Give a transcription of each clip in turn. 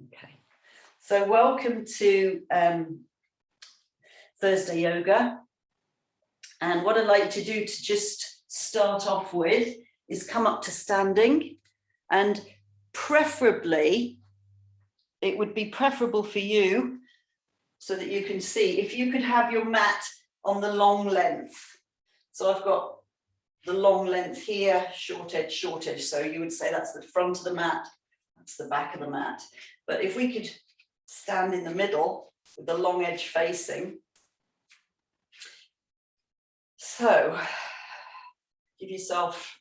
Okay, so welcome to Thursday yoga. And what I'd like to do to just start off with is come up to standing, and preferably, it would be preferable for you so that you can see, if you could have your mat on the long length. So I've got the long length here, short edge, so you would say that's the front of the mat, that's the back of the mat. But if we could stand in the middle with the long edge facing. So give yourself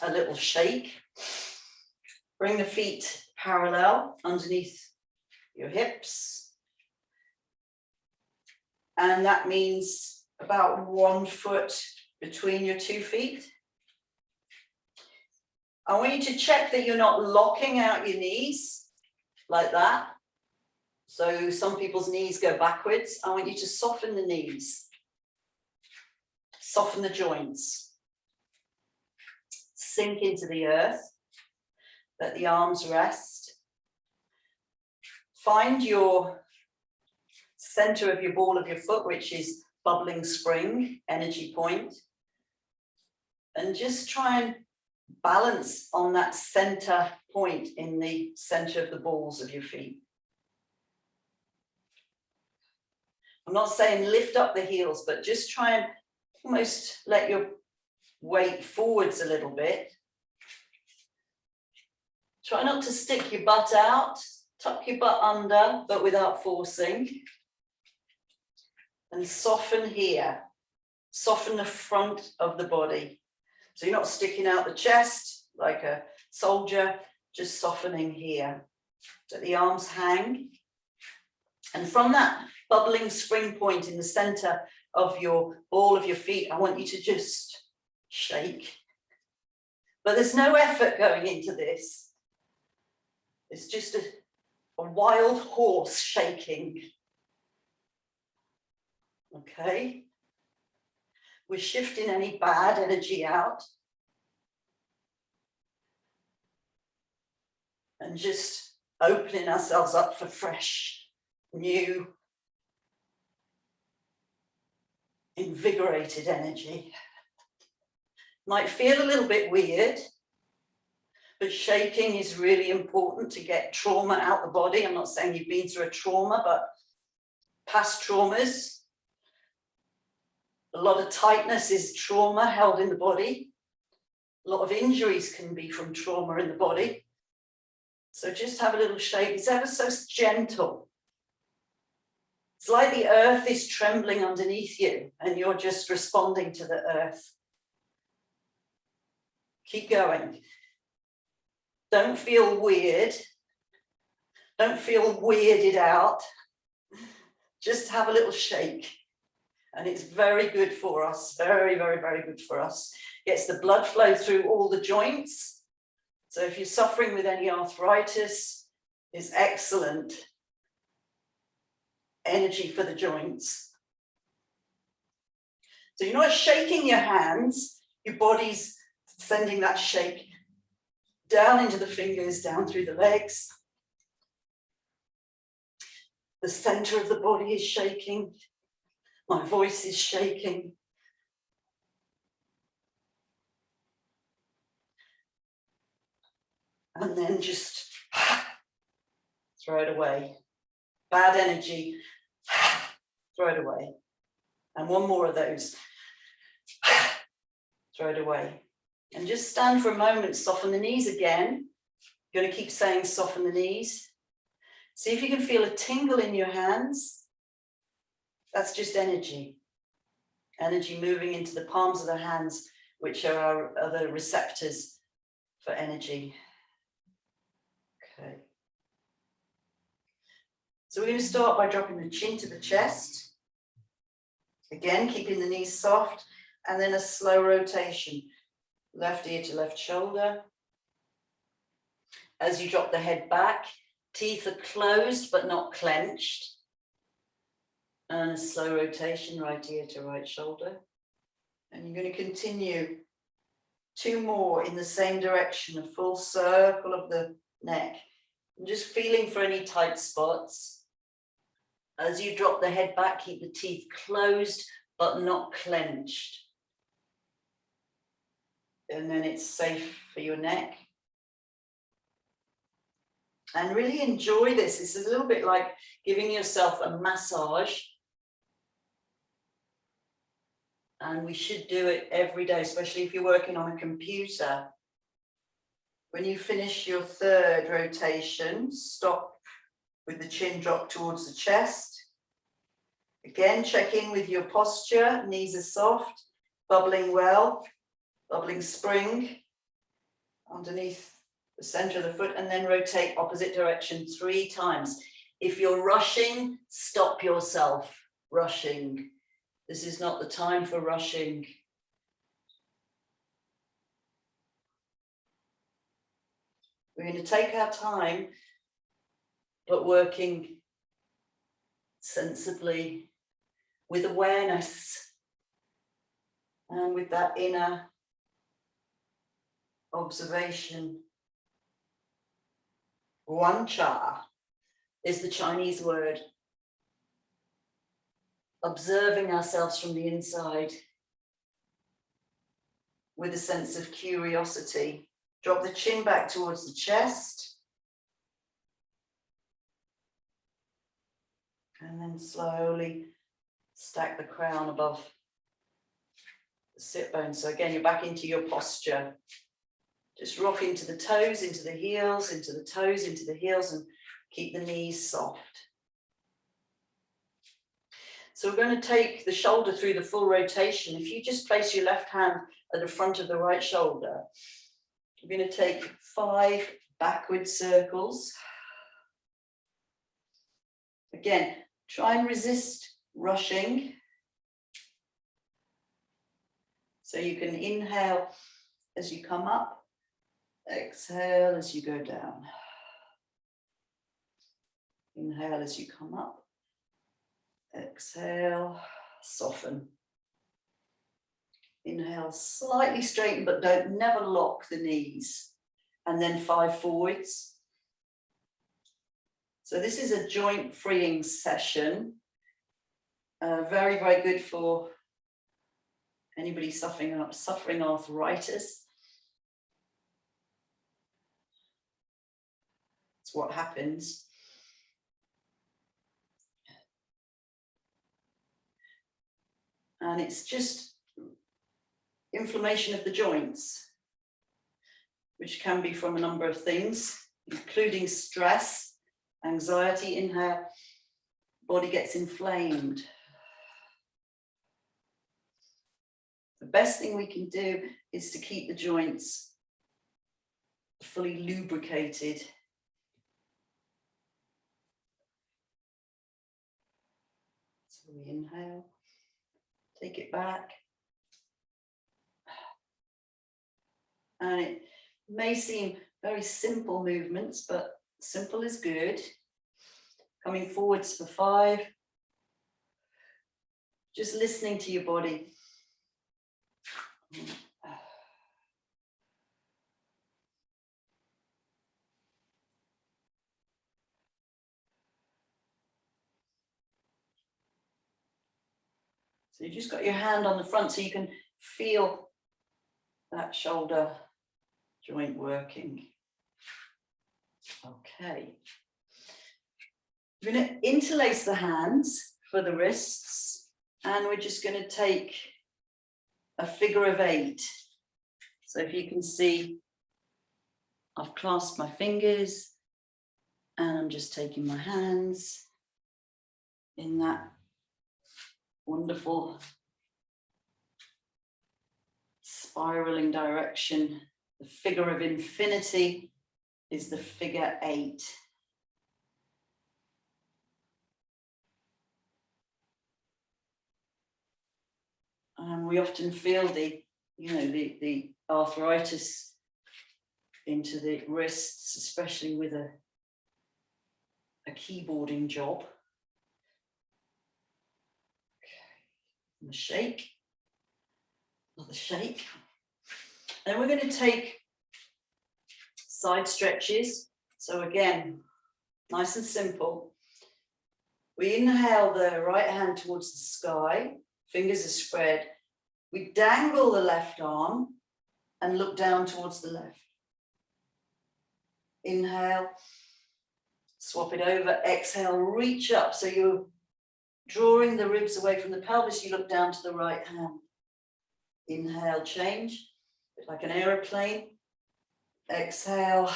a little shake. Bring the feet parallel underneath your hips. And that means about 1 foot between your 2 feet. I want you to check that you're not locking out your knees like that. So some people's knees go backwards. I want you to soften the knees. Soften the joints. Sink into the earth. Let the arms rest. Find your center of your ball of your foot, which is bubbling spring, energy point. And just try and balance on that center point in the center of the balls of your feet. I'm not saying lift up the heels, but just try and almost let your weight forwards a little bit. Try not to stick your butt out, tuck your butt under, but without forcing. And soften here, soften the front of the body. So you're not sticking out the chest like a soldier, just softening here. Let the arms hang. And from that bubbling spring point in the center of your ball of your feet, I want you to just shake. But there's no effort going into this. It's just a wild horse shaking. Okay? We're shifting any bad energy out. And just opening ourselves up for fresh, new, invigorated energy. Might feel a little bit weird, but shaking is really important to get trauma out the body. I'm not saying you've been through a trauma, but past traumas. A lot of tightness is trauma held in the body. A lot of injuries can be from trauma in the body. So just have a little shake. It's ever so gentle. It's like the earth is trembling underneath you and you're just responding to the earth. Keep going. Don't feel weird. Don't feel weirded out. Just have a little shake. And it's very good for us. Very, very, very good for us. Gets the blood flow through all the joints. So if you're suffering with any arthritis, it's excellent energy for the joints. So you're not shaking your hands, your body's sending that shake down into the fingers, down through the legs. The center of the body is shaking. My voice is shaking. And then just throw it away. Bad energy, throw it away. And one more of those. Throw it away. And just stand for a moment, soften the knees again. You're going to keep saying soften the knees. See if you can feel a tingle in your hands. That's just energy. Energy moving into the palms of the hands, which are our other receptors for energy. Okay. So we're going to start by dropping the chin to the chest. Again, keeping the knees soft, and then a slow rotation. Left ear to left shoulder. As you drop the head back, teeth are closed but not clenched. And a slow rotation, right ear to right shoulder. And you're going to continue 2 more in the same direction, a full circle of the neck And just feeling for any tight spots. As you drop the head back, keep the teeth closed but not clenched. And then it's safe for your neck. And really enjoy this. It's a little bit like giving yourself a massage. And we should do it every day, especially if you're working on a computer. When you finish your third rotation, stop with the chin drop towards the chest. Again, check in with your posture. Knees are soft, bubbling well, bubbling spring underneath the center of the foot, and then rotate opposite direction 3 times. If you're rushing, stop yourself rushing. This is not the time for rushing. We're going to take our time, but working sensibly with awareness and with that inner observation. Wan cha is the Chinese word. Observing ourselves from the inside with a sense of curiosity. Drop the chin back towards the chest. And then slowly stack the crown above the sit bone. So again, you're back into your posture. Just rock into the toes, into the heels, into the toes, into the heels, and keep the knees soft. So we're going to take the shoulder through the full rotation. If you just place your left hand at the front of the right shoulder, we're going to take 5 backward circles. Again, try and resist rushing. So you can inhale as you come up. Exhale as you go down. Inhale as you come up. Exhale, soften. Inhale, slightly straighten, but never lock the knees. And then 5 forwards. So this is a joint freeing session. Very, very good for anybody suffering arthritis. It's what happens. And it's just inflammation of the joints, which can be from a number of things, including stress, anxiety. Inhale, body gets inflamed. The best thing we can do is to keep the joints fully lubricated. So we inhale, take it back. And it may seem very simple movements, but simple is good. Coming forwards for 5. Just listening to your body. So you've just got your hand on the front so you can feel that shoulder joint working. Okay. We're going to interlace the hands for the wrists, and we're just going to take a figure of 8. So if you can see, I've clasped my fingers and I'm just taking my hands in that wonderful spiraling direction. The figure of infinity is the figure 8. And we often feel the arthritis into the wrists, especially with a keyboarding job. And the shake, another shake. And then we're going to take side stretches. So again, Nice and simple. We inhale the right hand towards the sky, fingers are spread. We dangle the left arm and look down towards the left. Inhale, swap it over, exhale, reach up. So you're drawing the ribs away from the pelvis, you look down to the right hand. Inhale, change, like an aeroplane. Exhale,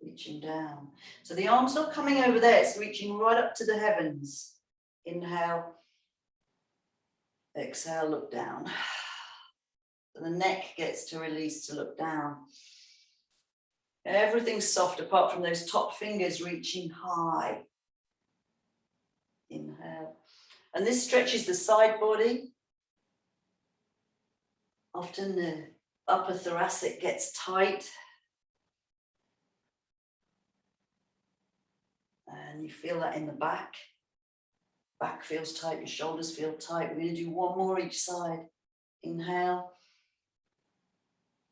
reaching down. So the arm's not coming over there, it's reaching right up to the heavens. Inhale, exhale, look down. So the neck gets to release to look down. Everything's soft apart from those top fingers reaching high. Inhale. And this stretches the side body. Often the upper thoracic gets tight. And you feel that in the back. Back feels tight, your shoulders feel tight. We're going to do one more each side. Inhale.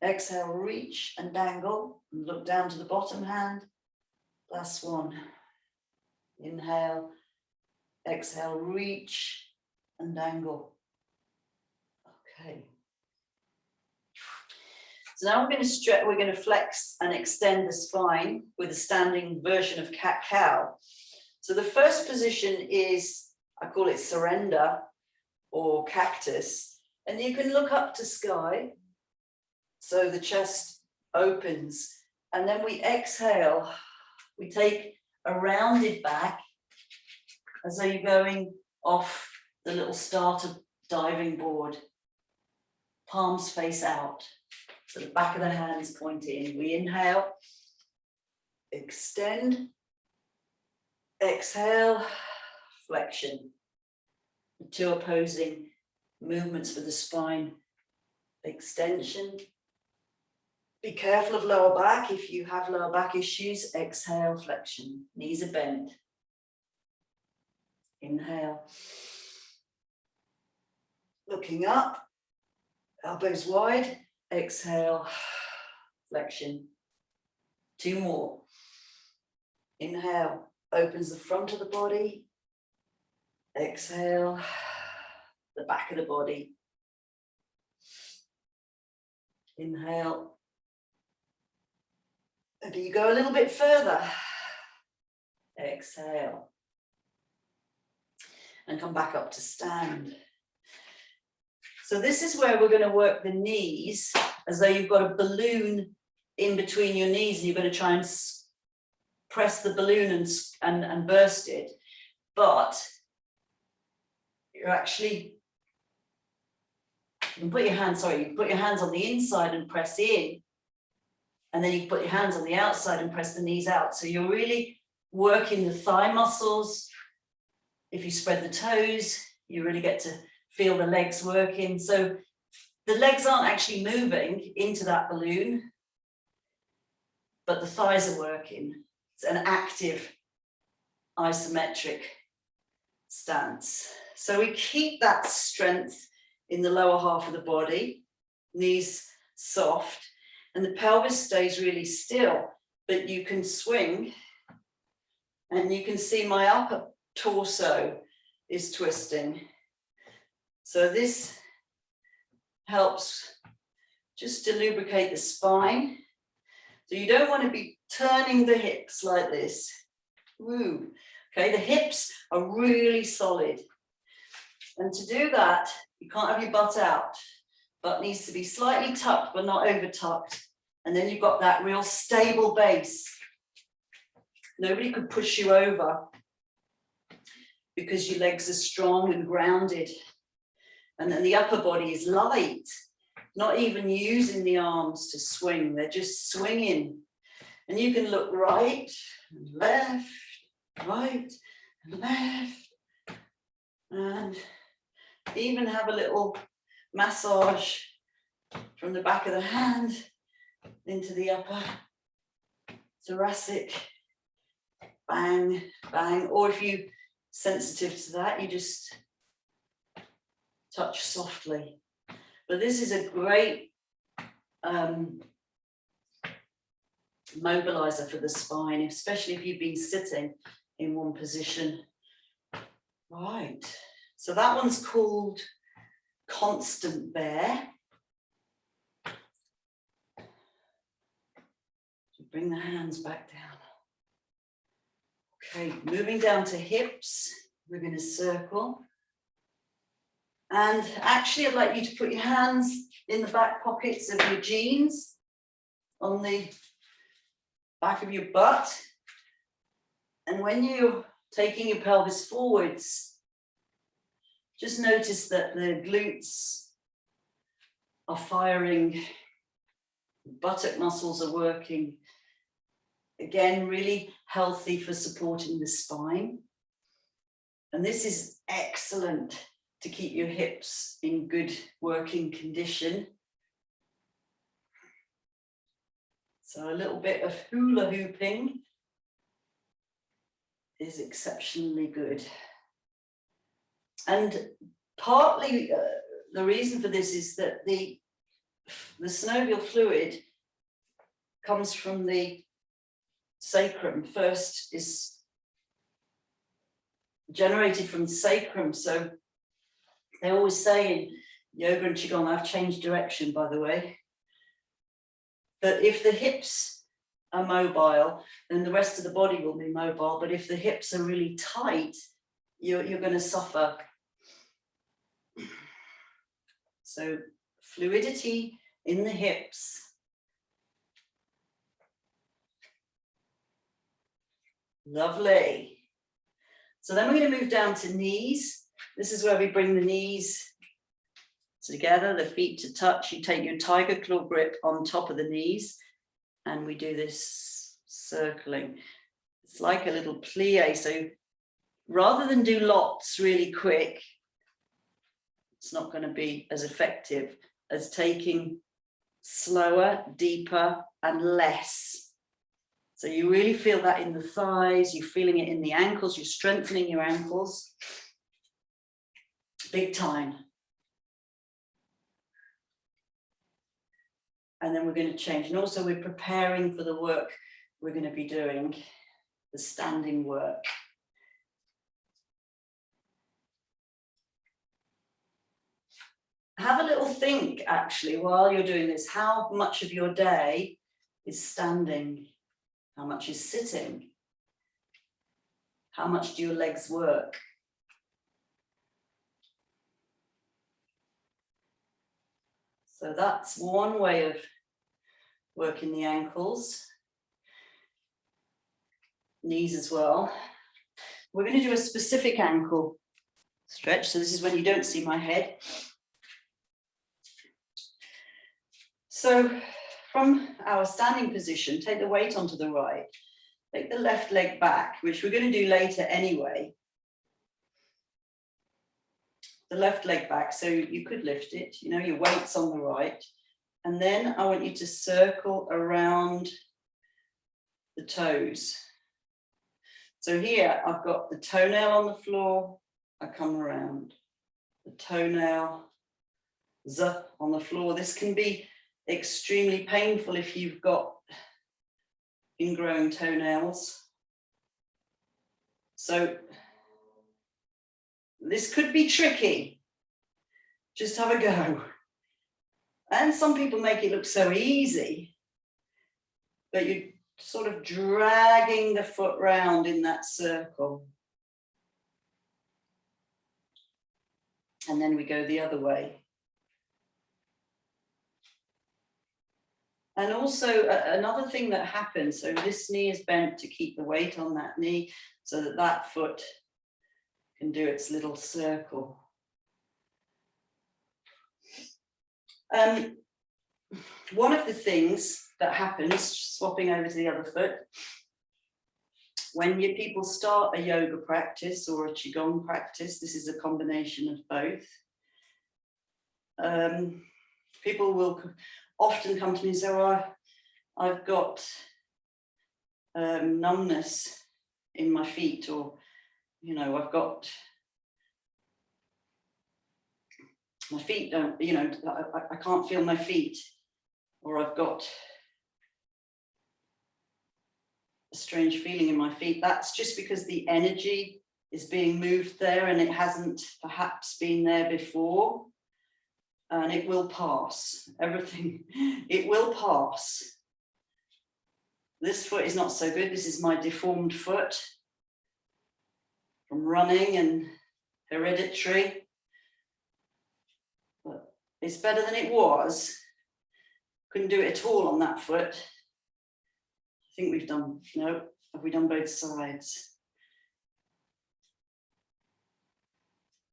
Exhale, reach and dangle. And look down to the bottom hand. Last one. Inhale. Exhale, reach and dangle. Okay. So now we're going to stretch, we're going to flex and extend the spine with a standing version of cat-cow. So the first position is, I call it surrender or cactus. And you can look up to sky. So the chest opens. And then we exhale. We take a rounded back as though you're going off the little starter diving board. Palms face out. So the back of the hands point in. We inhale, extend, exhale, flexion. The two opposing movements for the spine. Extension. Be careful of lower back. If you have lower back issues, exhale, flexion. Knees are bent. Inhale. Looking up, elbows wide. Exhale, flexion. Two more. Inhale, opens the front of the body. Exhale, the back of the body. Inhale. And you go a little bit further. Exhale. And come back up to stand. So this is where we're going to work the knees as though you've got a balloon in between your knees and you're going to try and press the balloon and burst it. But you're actually, you can put your hands, you can put your hands on the inside and press in. And then you put your hands on the outside and press the knees out. So you're really working the thigh muscles. If you spread the toes, you really get to feel the legs working. So the legs aren't actually moving into that balloon, but the thighs are working. It's an active isometric stance. So we keep that strength in the lower half of the body, knees soft, and the pelvis stays really still, but you can swing and you can see my upper torso is twisting. So this helps just to lubricate the spine. So you don't want to be turning the hips like this. Woo. Okay, the hips are really solid. And to do that, you can't have your butt out. Butt needs to be slightly tucked, but not over tucked. And then you've got that real stable base. Nobody could push you over because your legs are strong and grounded. And then the upper body is light, not even using the arms to swing. They're just swinging. And you can look right and left, right and left. And even have a little massage from the back of the hand into the upper thoracic. Bang, bang. Or if you're sensitive to that, you just touch softly. But this is a great mobilizer for the spine, especially if you've been sitting in one position. Right, so that one's called Constant Bear. Bring the hands back down. Okay, moving down to hips, we're going to circle. And actually, I'd like you to put your hands in the back pockets of your jeans, on the back of your butt. And when you're taking your pelvis forwards, just notice that the glutes are firing, buttock muscles are working. Again, really healthy for supporting the spine. And this is excellent to keep your hips in good working condition. So a little bit of hula hooping is exceptionally good. And partly the reason for this is that the synovial fluid comes from the sacrum. First is generated from the sacrum. So they always say in yoga and Qigong, I've changed direction, by the way, that if the hips are mobile, then the rest of the body will be mobile. But if the hips are really tight, you're going to suffer. So fluidity in the hips. Lovely. So then we're going to move down to knees. This is where we bring the knees together, the feet to touch. You take your tiger claw grip on top of the knees, and we do this circling. It's like a little plie. So rather than do lots really quick, it's not going to be as effective as taking slower, deeper, and less. So you really feel that in the thighs, you're feeling it in the ankles, you're strengthening your ankles. Big time. And then we're going to change. And also we're preparing for the work we're going to be doing, the standing work. Have a little think, actually, while you're doing this, how much of your day is standing? How much is sitting? How much do your legs work? So that's one way of working the ankles. Knees as well. We're going to do a specific ankle stretch. So this is when you don't see my head. So from our standing position, take the weight onto the right. Take the left leg back, which we're going to do later anyway. The left leg back, so you could lift it, you know, your weight's on the right. And then I want you to circle around the toes. So here I've got the toenail on the floor, I come around. The toenail on the floor. This can be extremely painful if you've got ingrowing toenails. So this could be tricky. Just have a go. And some people make it look so easy, but you're sort of dragging the foot round in that circle. And then we go the other way. And also another thing that happens, so this knee is bent to keep the weight on that knee so that that foot can do its little circle. One of the things that happens, swapping over to the other foot, when people start a yoga practice or a Qigong practice, this is a combination of both. People will often come to me and say, oh, I've got numbness in my feet, or, you know, I've got, my feet don't, you know, I can't feel my feet, or I've got a strange feeling in my feet. That's just because the energy is being moved there and it hasn't perhaps been there before. And it will pass. Everything, it will pass. This foot is not so good. This is my deformed foot from running and hereditary. But it's better than it was. Couldn't do it at all on that foot. I think we've done, no, have we done both sides?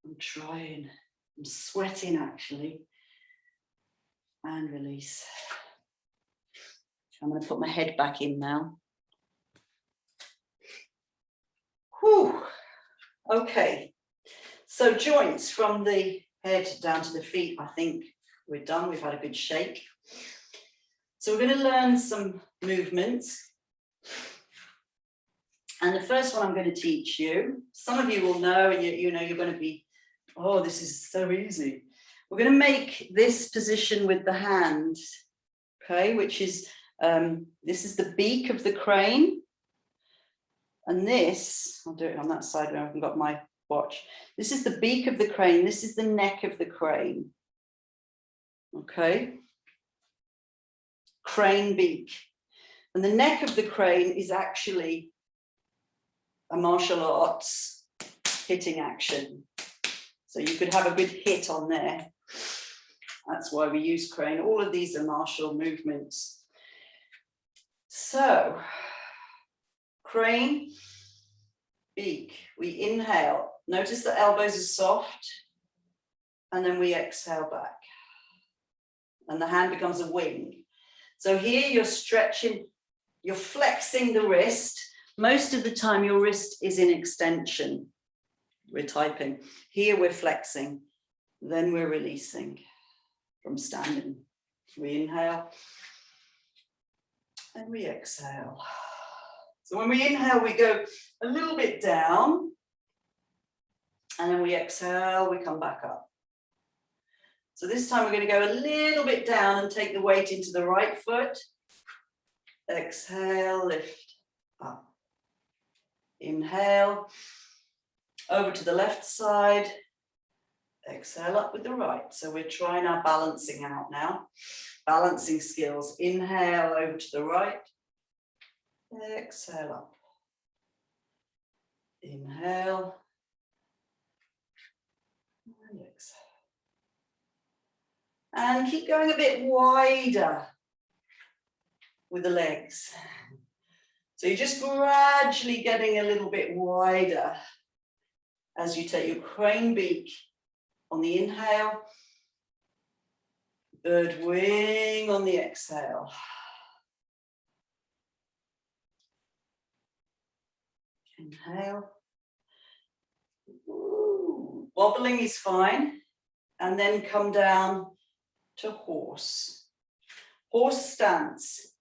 I'm trying. I'm sweating actually. And release. I'm going to put my head back in now. Whew. Okay. So joints from the head down to the feet, I think we're done. We've had a good shake. So we're going to learn some movements. And the first one I'm going to teach you, some of you will know, and you know, you're going to be, oh, this is so easy. We're going to make this position with the hand, okay, which is, this is the beak of the crane. And this, I'll do it on that side where I haven't got my watch. This is the beak of the crane. This is the neck of the crane. Okay. Crane beak. And the neck of the crane is actually a martial arts hitting action. So you could have a good hit on there. That's why we use crane. All of these are martial movements. So, crane, beak. We inhale. Notice the elbows are soft. And then we exhale back. And the hand becomes a wing. So here you're stretching, you're flexing the wrist. Most of the time your wrist is in extension. We're typing. Here we're flexing. Then we're releasing from standing. We inhale and we exhale. So when we inhale, we go a little bit down, and then we exhale, we come back up. So this time we're going to go a little bit down and take the weight into the right foot. Exhale, lift up. Inhale, over to the left side. Exhale up with the right. So we're trying our balancing out now. Balancing skills. Inhale over to the right. Exhale up. Inhale. And exhale. And keep going a bit wider with the legs. So you're just gradually getting a little bit wider as you take your crane beak on the inhale, bird wing on the exhale. Inhale. Ooh. Wobbling is fine. And then come down to horse. Horse stance.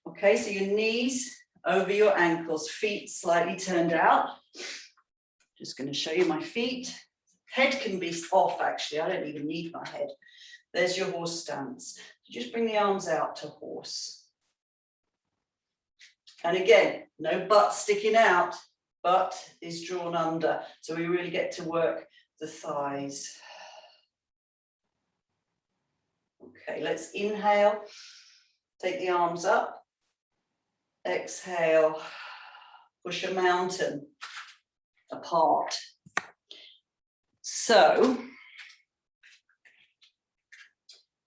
Okay, so your knees over your ankles, feet slightly turned out. Just going to show you my feet. Head can be off, actually. I don't even need my head. There's your horse stance. Just bring the arms out to horse. And again, no butt sticking out. Butt is drawn under. So we really get to work the thighs. Okay, let's inhale. Take the arms up. Exhale. Push a mountain apart. So,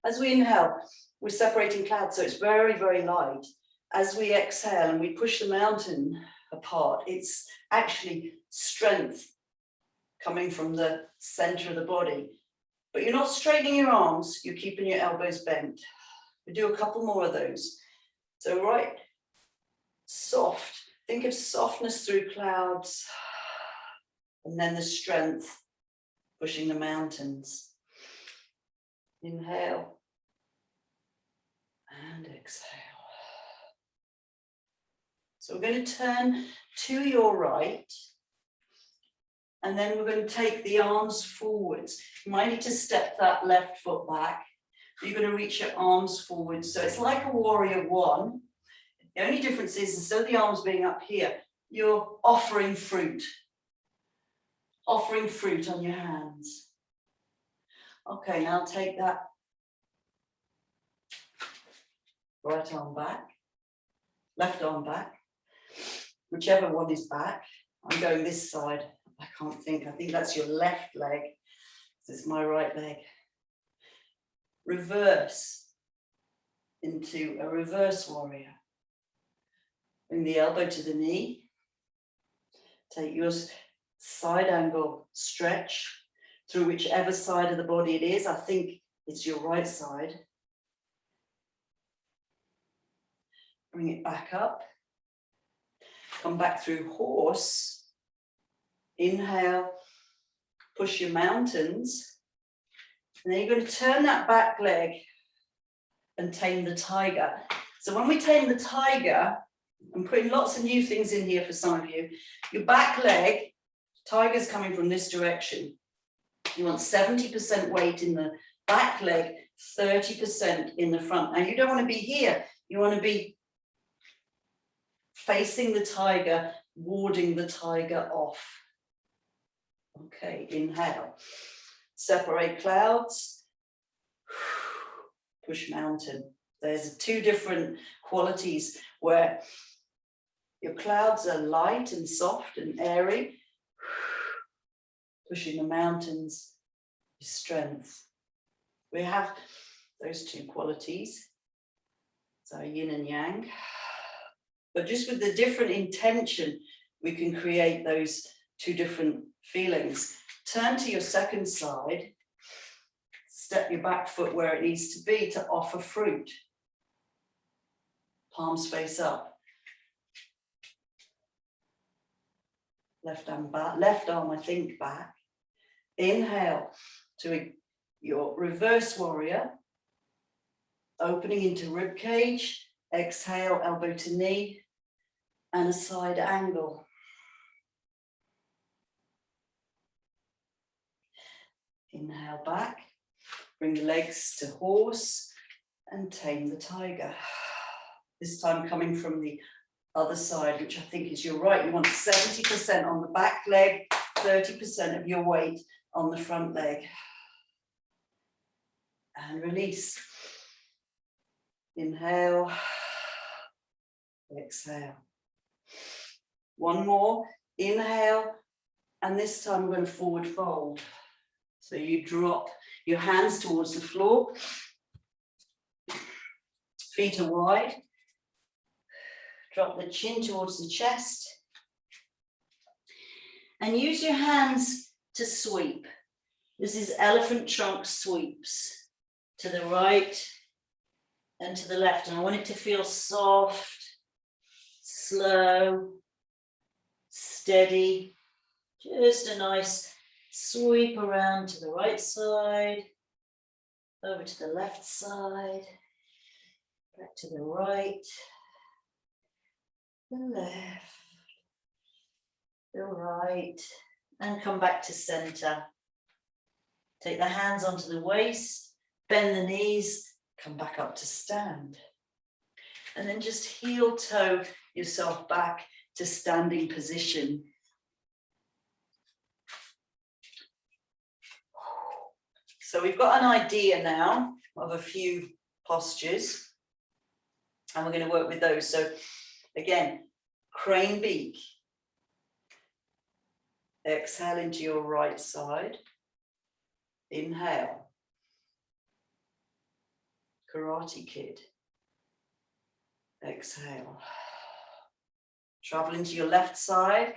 as we inhale, we're separating clouds, so it's very, very light. As we exhale and we push the mountain apart, it's actually strength coming from the center of the body. But you're not straightening your arms, you're keeping your elbows bent. We do a couple more of those. So right, soft. Think of softness through clouds. And then the strength, pushing the mountains. Inhale. And exhale. So we're going to turn to your right. And then we're going to take the arms forwards. You might need to step that left foot back. You're going to reach your arms forward. So it's like a warrior one. The only difference is instead of the arms being up here, you're offering fruit. Offering fruit on your hands. Okay, now take that right arm back, left arm back, whichever one is back. I'm going this side. I think that's your left leg. This is my right leg. Reverse into a reverse warrior. Bring the elbow to the knee. Take your side angle stretch through whichever side of the body it is. I think it's your right side. Bring it back up. Come back through horse. Inhale, push your mountains. And then you're going to turn that back leg and tame the tiger. So when we tame the tiger, I'm putting lots of new things in here for some of you. Your back leg, tiger's coming from this direction. You want 70% weight in the back leg, 30% in the front. Now you don't want to be here. You want to be facing the tiger, warding the tiger off. Okay, inhale. Separate clouds. Push mountain. There's two different qualities where your clouds are light and soft and airy. Pushing the mountains is strength. We have those two qualities. So yin and yang. But just with the different intention, we can create those two different feelings. Turn to your second side. Step your back foot where it needs to be to offer fruit. Palms face up. Left arm back, left arm, I think, back. Inhale to your reverse warrior. Opening into rib cage. Exhale, elbow to knee. And a side angle. Inhale back. Bring the legs to horse and tame the tiger. This time coming from the other side, which I think is your right. You want 70% on the back leg, 30% of your weight on the front leg. And release. Inhale. Exhale. One more. Inhale. And this time we're going to forward fold. So you drop your hands towards the floor. Feet are wide. Drop the chin towards the chest. And use your hands to sweep. This is elephant trunk sweeps. To the right and to the left. And I want it to feel soft, slow, steady. Just a nice sweep around to the right side, over to the left side, back to the right, the left, the right, and come back to center. Take the hands onto the waist, bend the knees, come back up to stand. And then just heel toe yourself back to standing position. So we've got an idea now of a few postures, and we're going to work with those. So again, crane beak. Exhale into your right side. Inhale. Karate Kid. Exhale. Travel into your left side.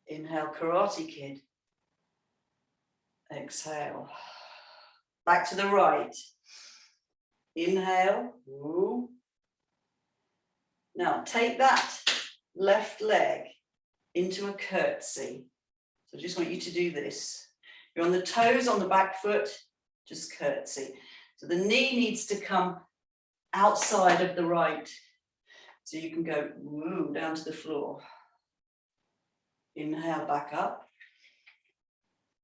Inhale, Karate Kid. Exhale. Back to the right. Inhale. Ooh. Now take that left leg into a curtsy. So I just want you to do this. You're on the toes on the back foot, just curtsy. So the knee needs to come outside of the right. So you can go ooh, down to the floor. Inhale, back up.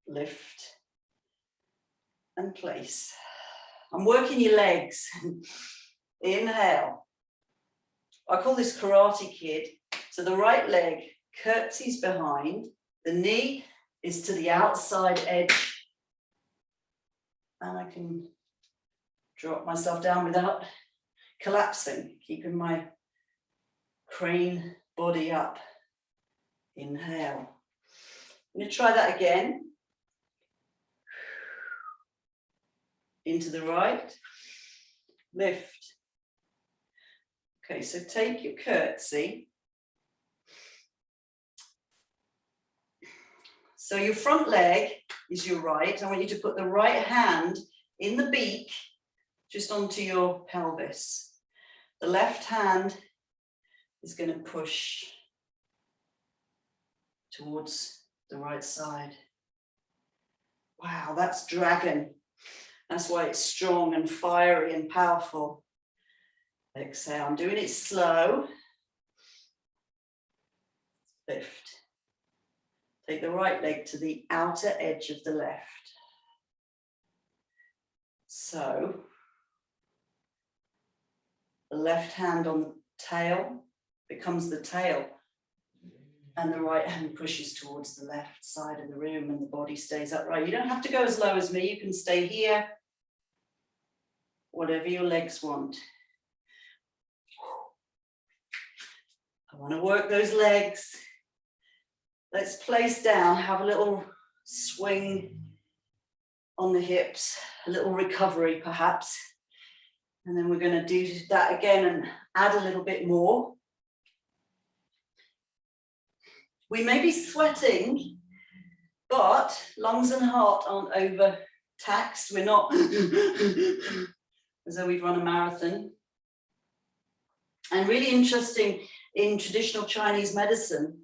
Lift and place. I'm working your legs. Inhale. I call this Karate Kid. So the right leg curtsies behind, the knee is to the outside edge, and I can drop myself down without collapsing, keeping my crane body up. Inhale. I'm going to try that again. Into the right, lift. Okay, so take your curtsy. So your front leg is your right. I want you to put the right hand in the beak, just onto your pelvis. The left hand is going to push towards the right side. Wow, that's dragon. That's why it's strong and fiery and powerful. Exhale, I'm doing it slow. Lift. Take the right leg to the outer edge of the left. So, the left hand on the tail becomes the tail, and the right hand pushes towards the left side of the room, and the body stays upright. You don't have to go as low as me, you can stay here, whatever your legs want. I want to work those legs. Let's place down, have a little swing on the hips, a little recovery perhaps. And then we're going to do that again and add a little bit more. We may be sweating, but lungs and heart aren't overtaxed. We're not as though we've run a marathon. And really interesting, in traditional Chinese medicine,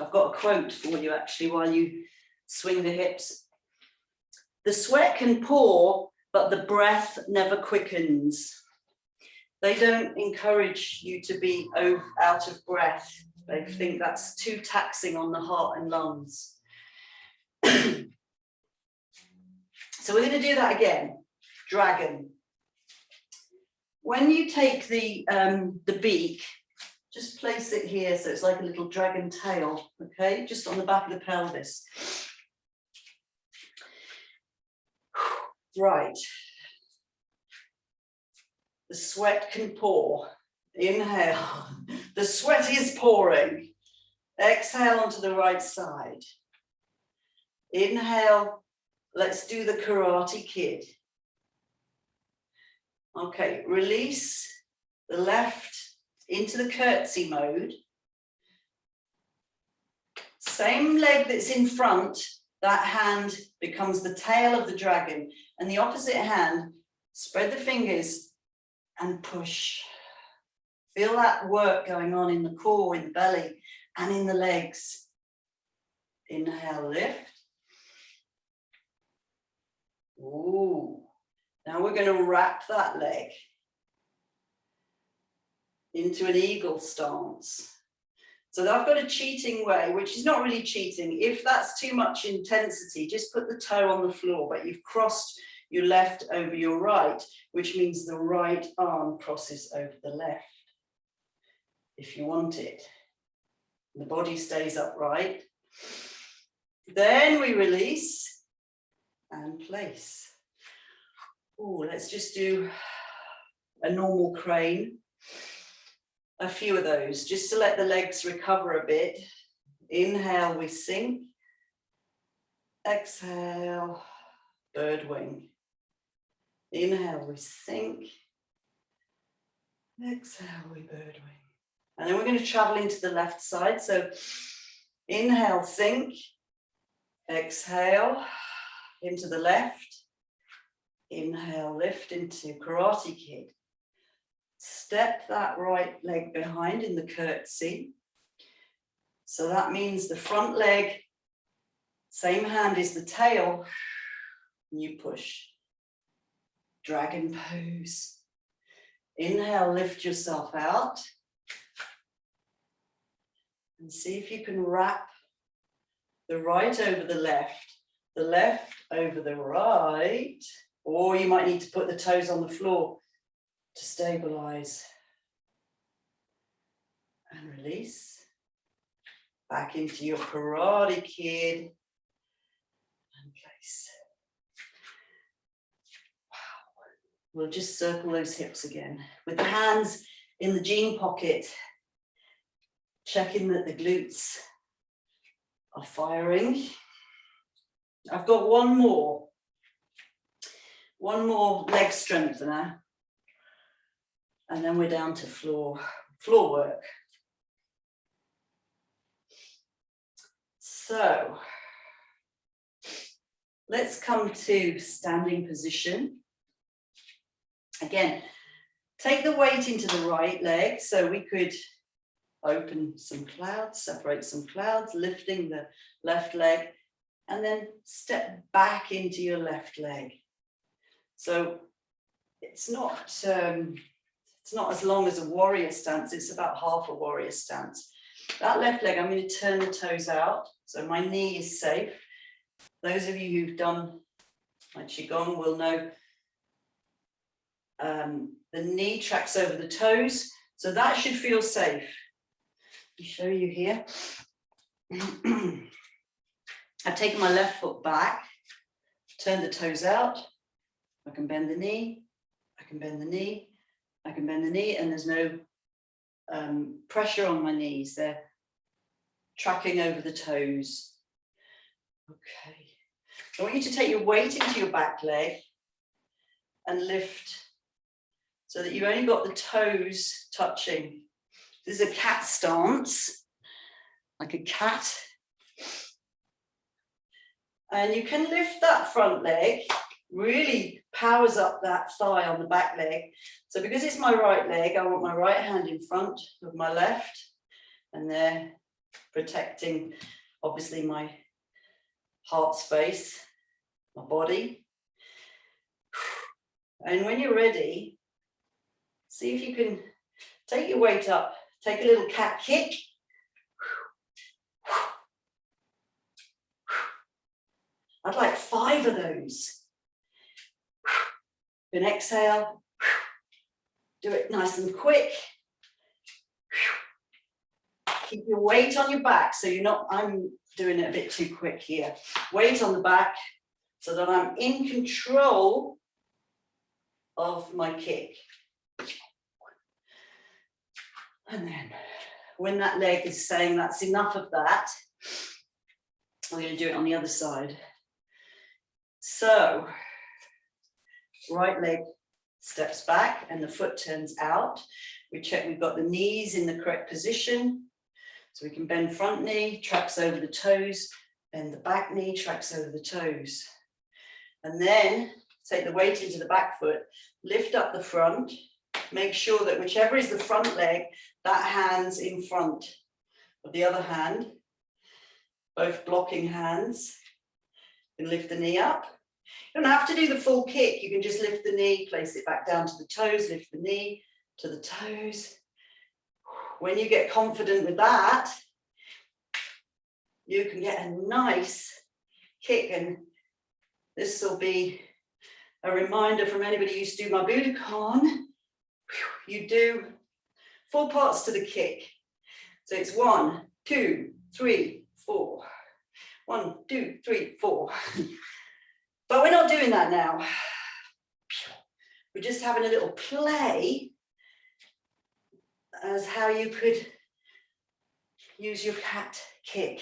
I've got a quote for you actually while you swing the hips. The sweat can pour, but the breath never quickens. They don't encourage you to be out of breath. They think that's too taxing on the heart and lungs. So we're going to do that again. Dragon. When you take the beak, just place it here so it's like a little dragon tail, okay? Just on the back of the pelvis. Right. The sweat can pour. Inhale. The sweat is pouring. Exhale onto the right side. Inhale. Let's do the Karate Kid. Okay, release the left into the curtsy mode. Same leg that's in front, that hand becomes the tail of the dragon. And the opposite hand, spread the fingers and push. Feel that work going on in the core, in the belly, and in the legs. Inhale, lift. Ooh. Now we're going to wrap that leg into an eagle stance. So I've got a cheating way, which is not really cheating. If that's too much intensity, just put the toe on the floor, but you've crossed your left over your right, which means the right arm crosses over the left, if you want it. The body stays upright. Then we release and place. Oh, let's just do a normal crane. A few of those, just to let the legs recover a bit. Inhale, we sink. Exhale, bird wing. Inhale, we sink. Exhale, we bird wing. And then we're going to travel into the left side. So inhale, sink. Exhale, into the left. Inhale, lift into Karate Kid. Step that right leg behind in the curtsy. So that means the front leg, same hand is the tail, and you push. Dragon pose. Inhale, lift yourself out. And see if you can wrap the right over the left over the right, or you might need to put the toes on the floor to stabilize. And release. Back into your Karate Kid. And place. Wow. We'll just circle those hips again. With the hands in the jean pocket. Checking that the glutes are firing. I've got one more leg strengthener, and then we're down to floor work. So let's come to standing position. Again, take the weight into the right leg, so we could open some clouds, separate some clouds, lifting the left leg, and then step back into your left leg. So it's not as long as a warrior stance, it's about half a warrior stance. That left leg, I'm going to turn the toes out, so my knee is safe. Those of you who've done my Qigong will know the knee tracks over the toes, so that should feel safe. Let me show you here. I've taken my left foot back, turned the toes out. I can bend the knee, I can bend the knee, I can bend the knee, and there's no pressure on my knees. They're tracking over the toes. Okay. I want you to take your weight into your back leg and lift so that you've only got the toes touching. This is a cat stance, like a cat. And you can lift that front leg, really powers up that thigh on the back leg. So because it's my right leg, I want my right hand in front of my left, and they're protecting, obviously, my heart space, my body. And when you're ready, see if you can take your weight up, take a little cat kick. I'd like 5 of those. Then exhale. Do it nice and quick. Keep your weight on your back, so you're not, I'm doing it a bit too quick here. Weight on the back so that I'm in control of my kick. And then when that leg is saying that's enough of that, I'm going to do it on the other side. So, right leg steps back and the foot turns out. We check we've got the knees in the correct position. So we can bend front knee, tracks over the toes, and the back knee tracks over the toes. And then take the weight into the back foot, lift up the front, make sure that whichever is the front leg, that hand's in front of the other hand, both blocking hands. You can lift the knee up. You don't have to do the full kick, you can just lift the knee, place it back down to the toes, lift the knee to the toes. When you get confident with that, you can get a nice kick, and this will be a reminder from anybody who used to do my Budokan. You do 4 parts to the kick. So it's 1, 2, 3, 4. 1, 2, 3, 4. But we're not doing that now. We're just having a little play as how you could use your cat kick.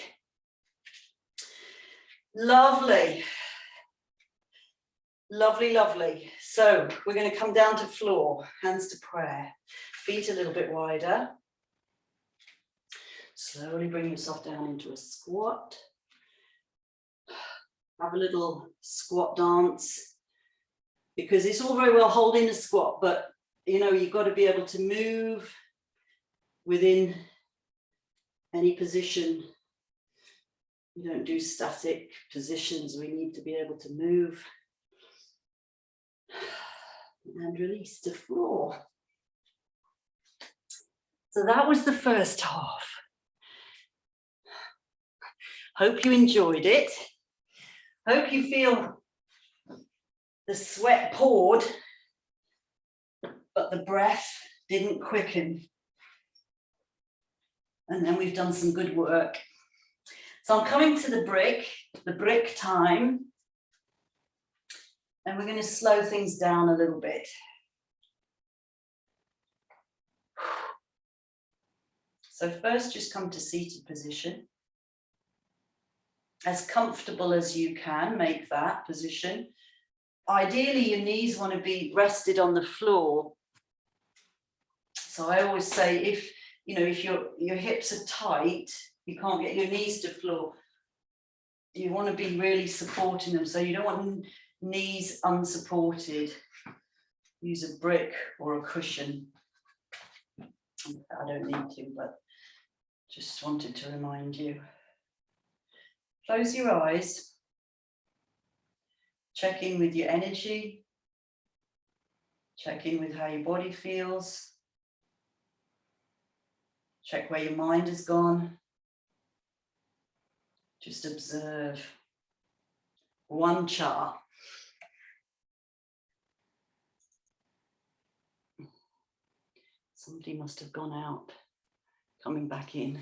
Lovely. Lovely, lovely. So we're going to come down to floor, hands to prayer, feet a little bit wider. Slowly bring yourself down into a squat. Have a little squat dance, because it's all very well holding a squat, but you know, you've got to be able to move within any position. We don't do static positions. We need to be able to move and release to floor. So that was the first half. Hope you enjoyed it. Hope you feel the sweat poured, but the breath didn't quicken. And then we've done some good work. So I'm coming to the brick time. And we're going to slow things down a little bit. So first, just come to seated position. As comfortable as you can, make that position. Ideally, your knees want to be rested on the floor. So I always say, if your hips are tight, you can't get your knees to floor. You want to be really supporting them, so you don't want knees unsupported. Use a brick or a cushion. I don't need to, but just wanted to remind you. Close your eyes. Check in with your energy. Check in with how your body feels. Check where your mind has gone. Just observe. One cha. Somebody must have gone out, coming back in.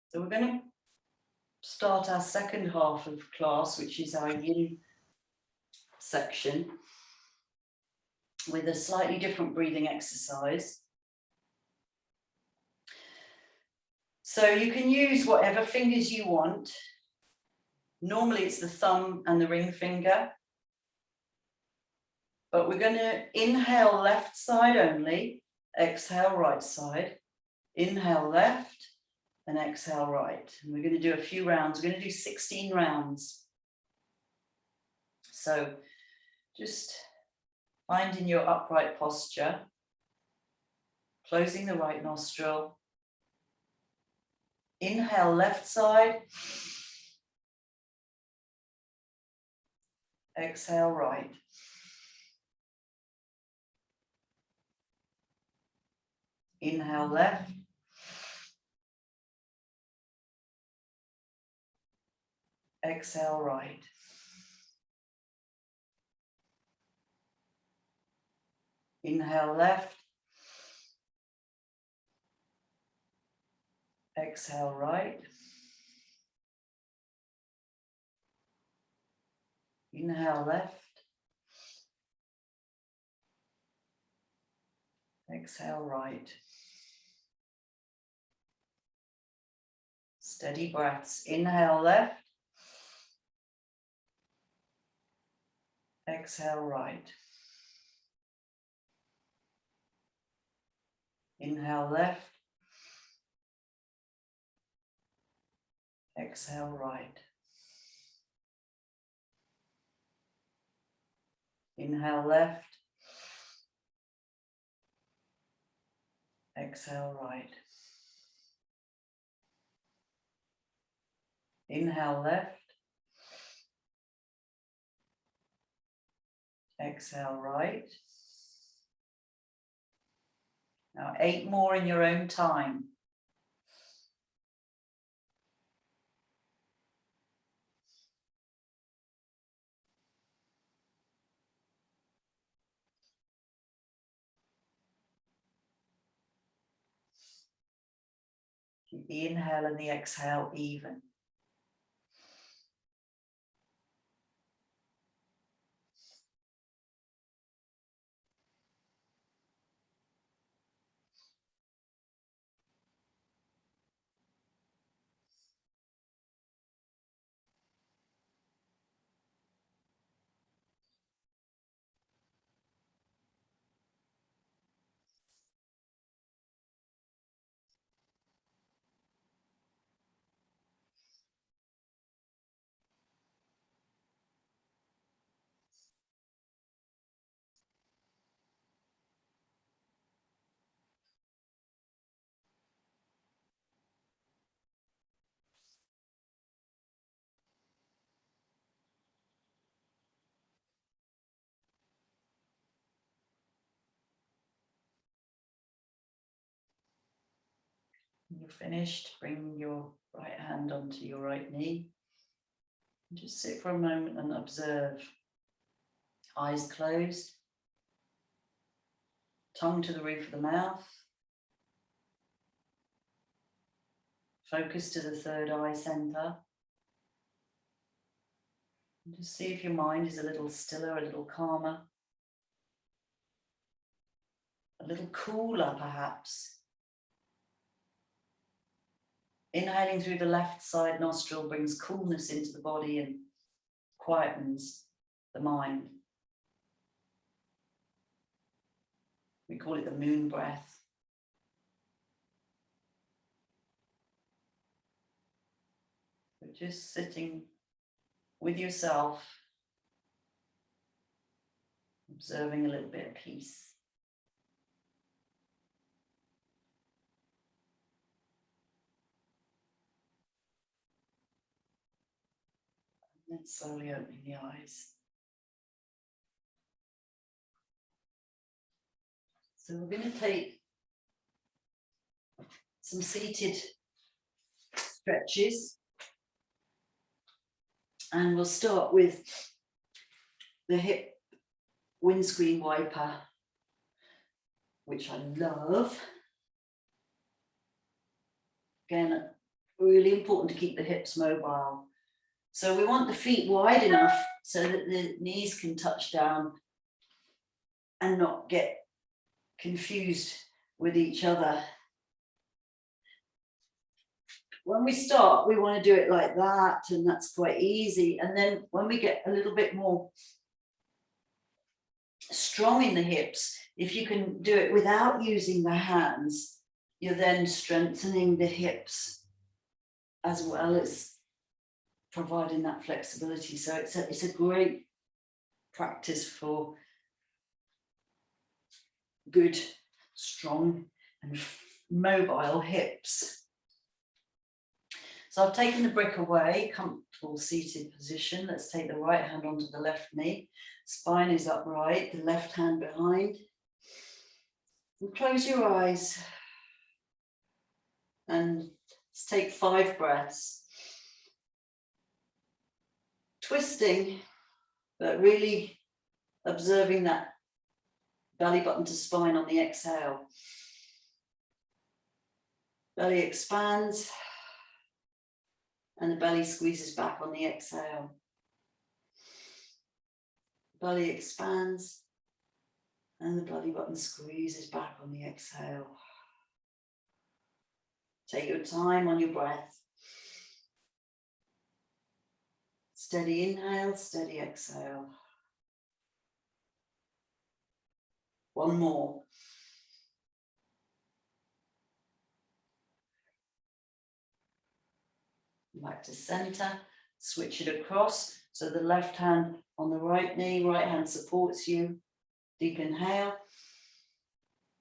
So we're going to start our second half of class, which is our yin section, with a slightly different breathing exercise. So you can use whatever fingers you want. Normally it's the thumb and the ring finger. But we're going to inhale left side only, exhale right side, inhale left and exhale right. And we're going to do a few rounds. We're going to do 16 rounds. So just finding your upright posture, closing the right nostril, inhale left side, exhale right. Inhale left. Exhale right. Inhale left. Exhale right. Inhale left. Exhale right. Steady breaths. Inhale left. Exhale right. Inhale left. Exhale right. Inhale left. Exhale right. Inhale left. Exhale right. Now 8 more in your own time. Keep the inhale and the exhale even. When you're finished, bring your right hand onto your right knee. And just sit for a moment and observe. Eyes closed. tongue to the roof of the mouth. Focus to the third eye center. And just see if your mind is a little stiller, a little calmer, a little cooler perhaps. Inhaling through the left side nostril brings coolness into the body and quietens the mind. We call it the moon breath. So just sitting with yourself, observing a little bit of peace. And then slowly opening the eyes. So we're going to take some seated stretches. And we'll start with the hip windscreen wiper, which I love. Again, really important to keep the hips mobile. So we want the feet wide enough so that the knees can touch down and not get confused with each other. When we start, we want to do it like that, and that's quite easy. And then when we get a little bit more strong in the hips, if you can do it without using the hands, you're then strengthening the hips as well as providing that flexibility. So it's a great practice for good, strong and mobile hips. So I've taken the brick away, comfortable seated position. Let's take the right hand onto the left knee. Spine is upright, the left hand behind. And close your eyes. And let's take 5 breaths. Twisting, but really observing that belly button to spine on the exhale. Belly expands. And the belly squeezes back on the exhale. Belly expands and the belly button squeezes back on the exhale. Take your time on your breath. Steady inhale, steady exhale. One more. Back to center, switch it across. So the left hand on the right knee, right hand supports you. Deep inhale.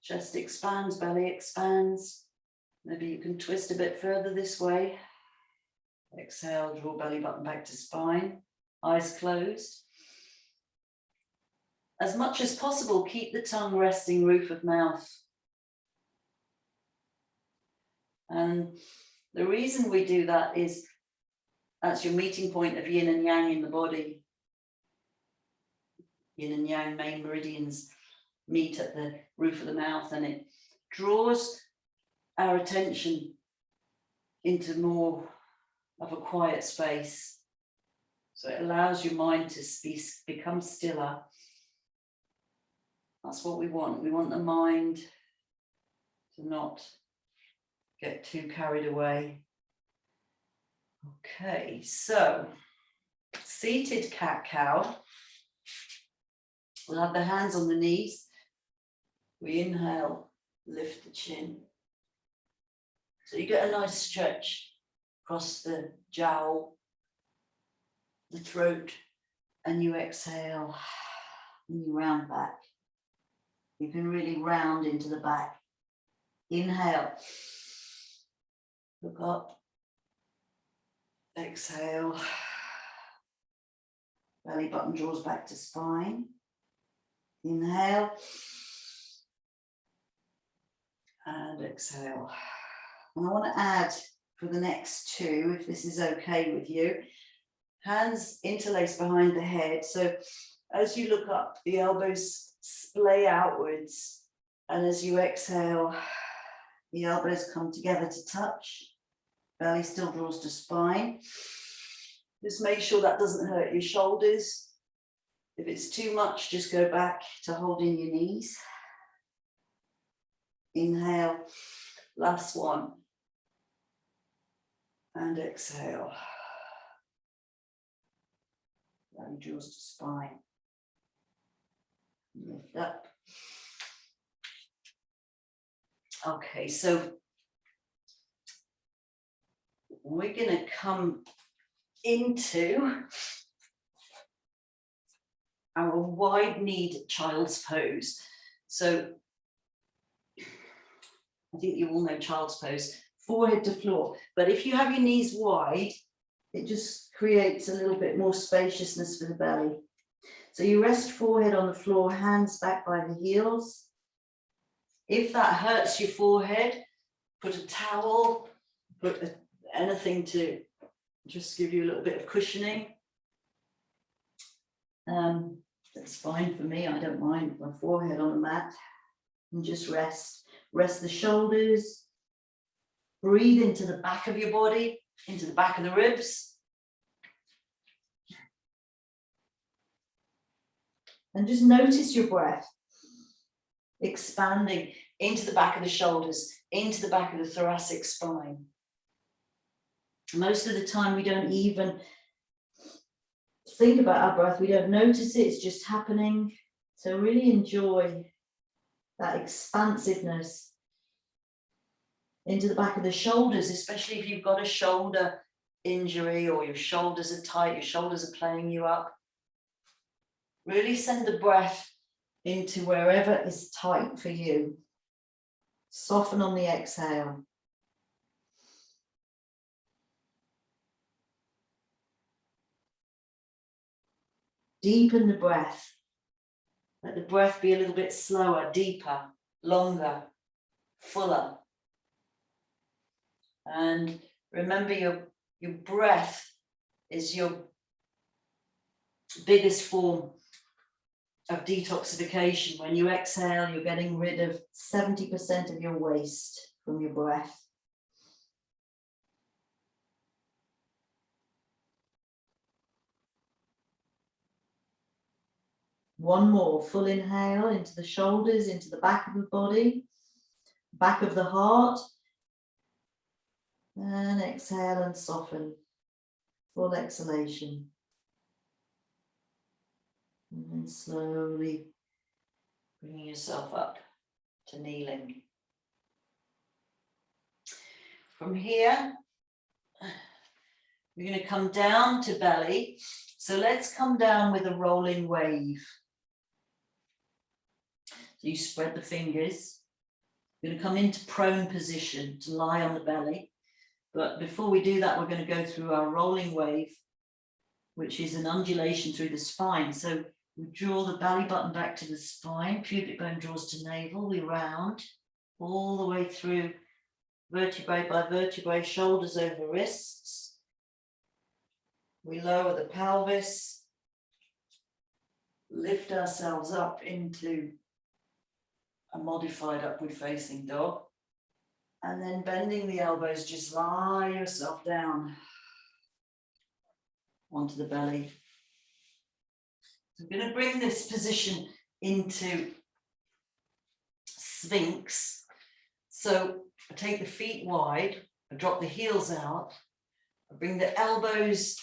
Chest expands, belly expands. Maybe you can twist a bit further this way. Exhale, draw belly button back to spine. Eyes closed. As much as possible, keep the tongue resting roof of mouth. And the reason we do that is that's your meeting point of yin and yang in the body. Yin and yang main meridians meet at the roof of the mouth, and it draws our attention into more of a quiet space. So it allows your mind to become stiller. That's what we want. We want the mind to not get too carried away. Okay, so seated cat-cow. We'll have the hands on the knees. We inhale, lift the chin. So you get a nice stretch across the jowl, the throat, and you exhale and you round back. You can really round into the back. Inhale, look up. Exhale, belly button draws back to spine. Inhale, and exhale. And I want to add for the next 2, if this is okay with you, hands interlace behind the head. So as you look up, the elbows splay outwards And as you exhale, the elbows come together to touch. Belly still draws to spine. Just make sure that doesn't hurt your shoulders. If it's too much, just go back to holding your knees. Inhale, last one. And exhale. Belly draws to spine. Lift up. Okay, so we're going to come into our wide-kneed child's pose. So I think you all know child's pose, forehead to floor. But if you have your knees wide, it just creates a little bit more spaciousness for the belly. So you rest forehead on the floor, hands back by the heels. If that hurts your forehead, put a towel, anything to just give you a little bit of cushioning. That's fine for me, I don't mind my forehead on the mat. And just rest. Rest the shoulders. Breathe into the back of your body, into the back of the ribs. And just notice your breath expanding into the back of the shoulders, into the back of the thoracic spine. Most of the time we don't even think about our breath, we don't notice it, it's just happening. So really enjoy that expansiveness into the back of the shoulders, especially if you've got a shoulder injury or your shoulders are tight, your shoulders are playing you up. Really send the breath into wherever is tight for you. Soften on the exhale. Deepen the breath. Let the breath be a little bit slower, deeper, longer, fuller. And remember your breath is your biggest form of detoxification. When you exhale, you're getting rid of 70% of your waste from your breath. One more, full inhale into the shoulders, into the back of the body, back of the heart. And exhale and soften. Full exhalation. And then slowly bringing yourself up to kneeling. From here, we're going to come down to belly. So let's come down with a rolling wave. So you spread the fingers. We're going to come into prone position to lie on the belly. But before we do that, we're going to go through our rolling wave, which is an undulation through the spine. So we draw the belly button back to the spine, pubic bone draws to navel, we round all the way through vertebrae by vertebrae, shoulders over wrists. We lower the pelvis, lift ourselves up into a modified upward facing dog. And then bending the elbows, just lie yourself down onto the belly. So we're going to bring this position into Sphinx. So I take the feet wide, I drop the heels out, I bring the elbows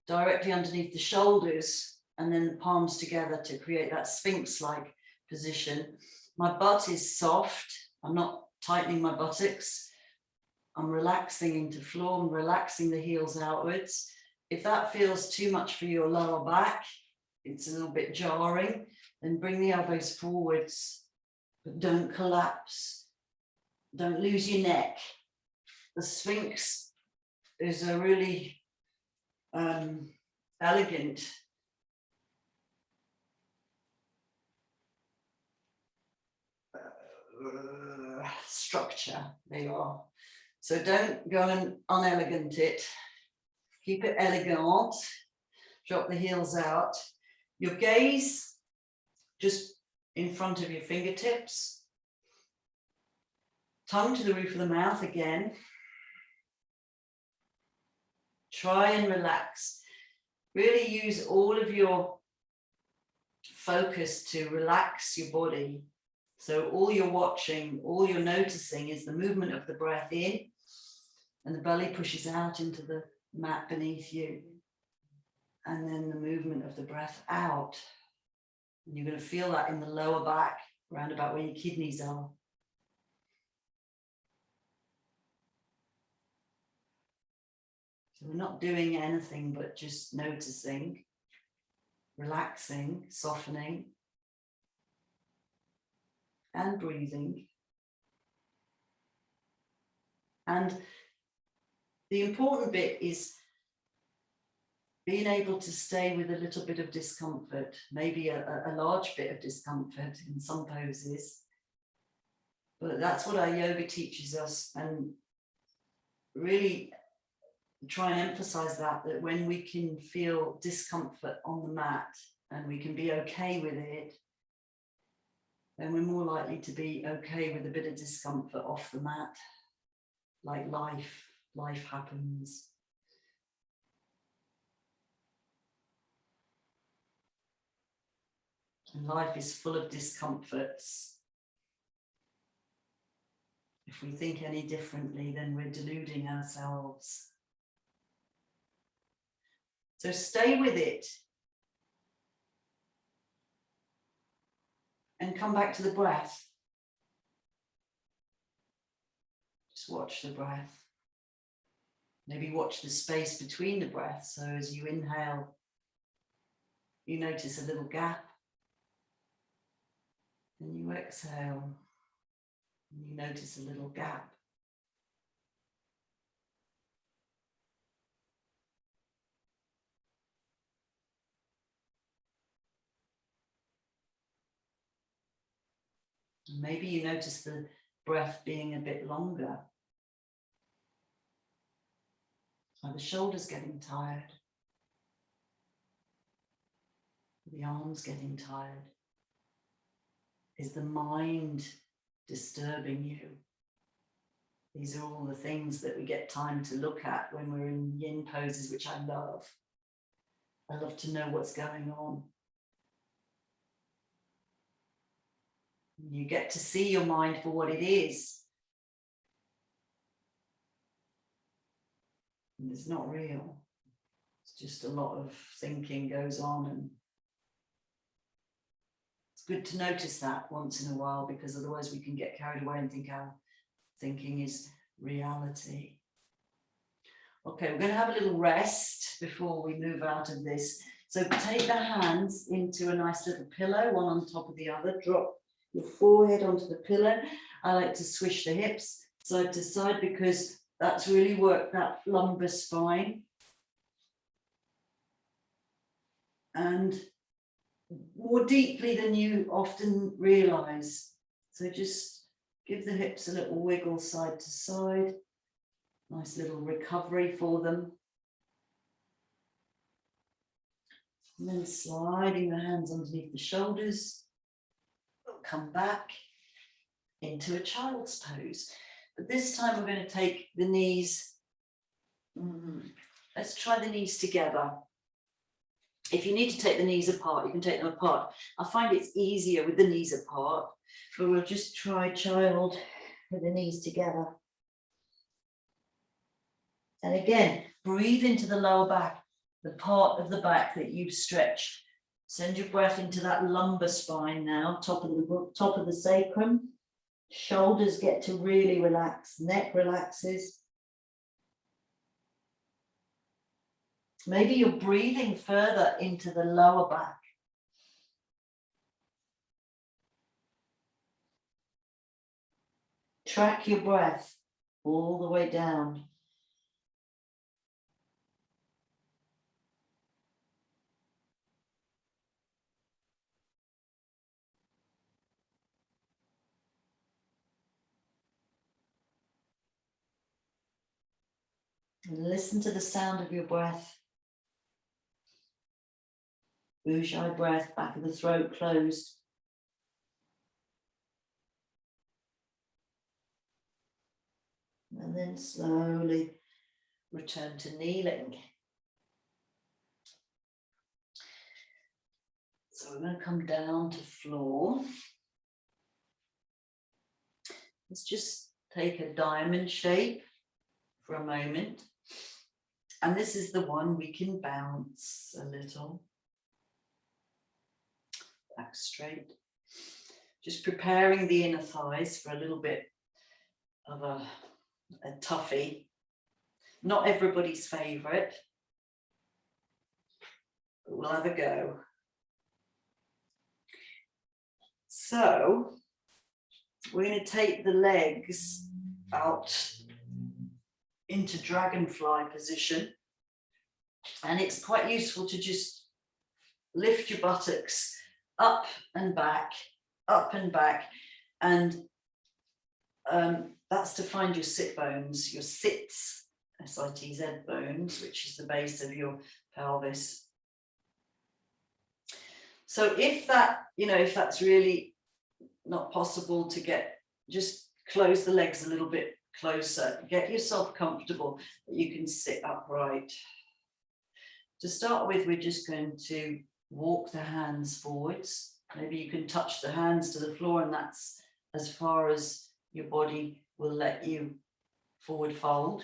directly underneath the shoulders and then the palms together to create that Sphinx-like position. My butt is soft, I'm not tightening my buttocks. I'm relaxing into floor, I'm relaxing the heels outwards. If that feels too much for your lower back, it's a little bit jarring, then bring the elbows forwards, but don't collapse. Don't lose your neck. The Sphinx is a really elegant structure. There you are. So don't go and unelegant it. Keep it elegant. Drop the heels out. Your gaze just in front of your fingertips. tongue to the roof of the mouth again. Try and relax. Really use all of your focus to relax your body. So all you're watching, all you're noticing is the movement of the breath in, and the belly pushes out into the mat beneath you. And then the movement of the breath out. And you're going to feel that in the lower back, around about where your kidneys are. So we're not doing anything but just noticing, relaxing, softening, and breathing. And the important bit is being able to stay with a little bit of discomfort, maybe a large bit of discomfort in some poses. But that's what our yoga teaches us, and really try and emphasize that when we can feel discomfort on the mat and we can be okay with it, then we're more likely to be okay with a bit of discomfort off the mat. Like life happens. And life is full of discomforts. If we think any differently, then we're deluding ourselves. So stay with it. And come back to the breath. Just watch the breath. Maybe watch the space between the breaths. So as you inhale, you notice a little gap. And you exhale, and you notice a little gap. And maybe you notice the breath being a bit longer. Are the shoulders getting tired? Are the arms getting tired? Is the mind disturbing you? These are all the things that we get time to look at when we're in yin poses, which I love. I love to know what's going on. You get to see your mind for what it is. And it's not real. It's just a lot of thinking goes on, and it's good to notice that once in a while, because otherwise we can get carried away and think our thinking is reality. Okay, we're going to have a little rest before we move out of this. So take the hands into a nice little pillow, one on top of the other. Drop your forehead onto the pillow. I like to swish the hips side to side because that's really worked that lumbar spine. And more deeply than you often realize. So just give the hips a little wiggle side to side. Nice little recovery for them. And then sliding the hands underneath the shoulders. We'll come back into a child's pose. But this time we're going to take the knees. Let's try the knees together. If you need to take the knees apart, you can take them apart. I find it's easier with the knees apart, but we'll just try child with the knees together. And again, breathe into the lower back, the part of the back that you've stretched. Send your breath into that lumbar spine now, top of the sacrum. Shoulders get to really relax, neck relaxes. Maybe you're breathing further into the lower back. Track your breath all the way down. And listen to the sound of your breath. Ujjayi breath, back of the throat closed. then slowly return to kneeling. So we're going to come down to floor. Let's just take a diamond shape for a moment. And this is the one we can bounce a little. Back straight. Just preparing the inner thighs for a little bit of a toughie. Not everybody's favourite, but we'll have a go. So we're going to take the legs out into dragonfly position, and it's quite useful to just lift your buttocks up and back, and that's to find your sit bones, your sits, S-I-T-Z bones, which is the base of your pelvis. So if that's really not possible to get, just close the legs a little bit closer, get yourself comfortable that you can sit upright. To start with, we're just going to walk the hands forwards. Maybe you can touch the hands to the floor, and that's as far as your body will let you forward fold.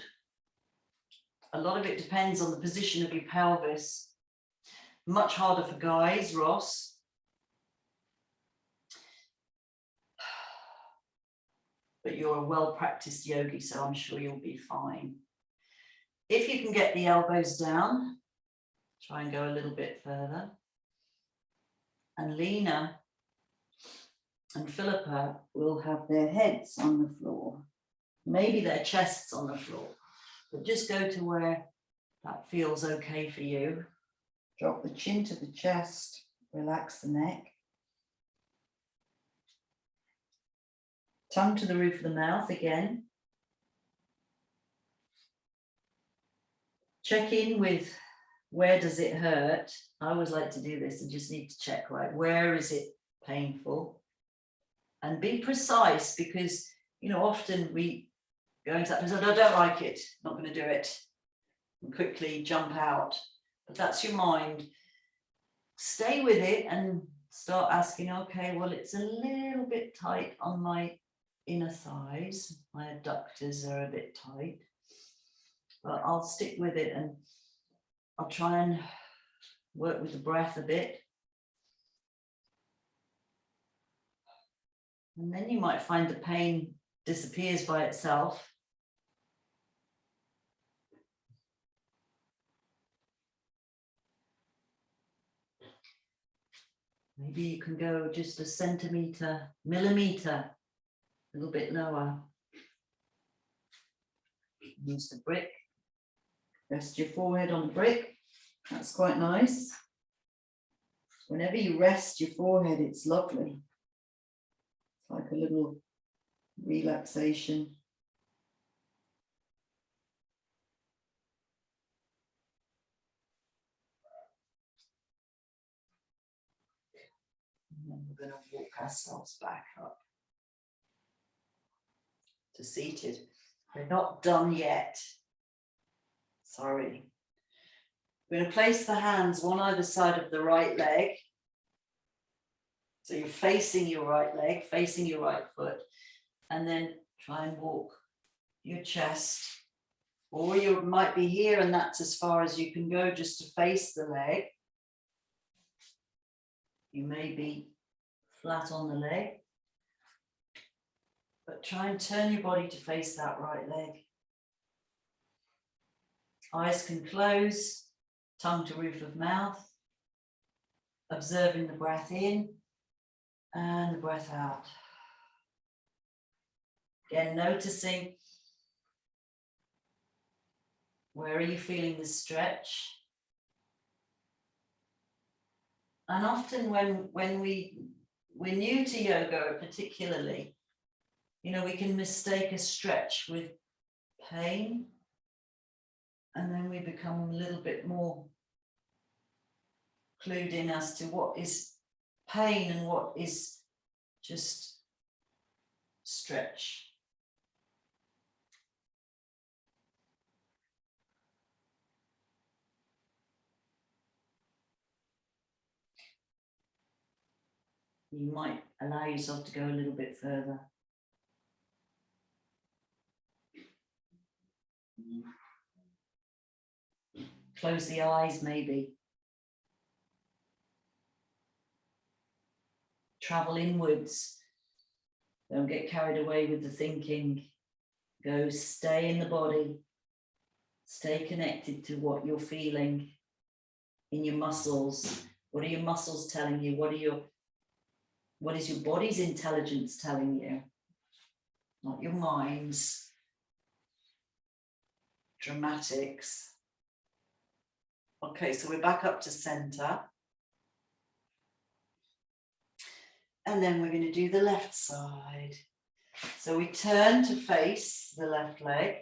A lot of it depends on the position of your pelvis. Much harder for guys, Ross. But you're a well-practiced yogi, so I'm sure you'll be fine. If you can get the elbows down, try and go a little bit further. And Lena and Philippa will have their heads on the floor, maybe their chests on the floor, but just go to where that feels okay for you. Drop the chin to the chest, relax the neck. Tongue to the roof of the mouth again. Check in with where does it hurt. I always like to do this and just need to check, right, where is it painful? And be precise, because, often we go into that position, I don't like it, not going to do it, and quickly jump out. But that's your mind. Stay with it and start asking, okay, well, it's a little bit tight on my inner thighs. My adductors are a bit tight, but I'll stick with it and I'll try and work with the breath a bit. And then you might find the pain disappears by itself. Maybe you can go just a centimetre, millimetre, a little bit lower. Use the brick. Rest your forehead on the brick. That's quite nice. Whenever you rest your forehead, it's lovely. It's like a little relaxation. And then we're going to walk ourselves back up to seated. We're not done yet. Sorry. We're going to place the hands one either side of the right leg. So you're facing your right leg, facing your right foot, and then try and walk your chest. Or you might be here and that's as far as you can go, just to face the leg. You may be flat on the leg, but try and turn your body to face that right leg. Eyes can close, tongue to roof of mouth, observing the breath in and the breath out. Again, noticing, where are you feeling the stretch? And often when we're new to yoga particularly, we can mistake a stretch with pain, and then we become a little bit more clued in as to what is pain and what is just stretch. you might allow yourself to go a little bit further. Close the eyes, maybe. Travel inwards. Don't get carried away with the thinking. Go, stay in the body. Stay connected to what you're feeling in your muscles. What are your muscles telling you? What is your body's intelligence telling you? Not your mind's dramatics. Okay, so we're back up to center. And then we're going to do the left side. So we turn to face the left leg,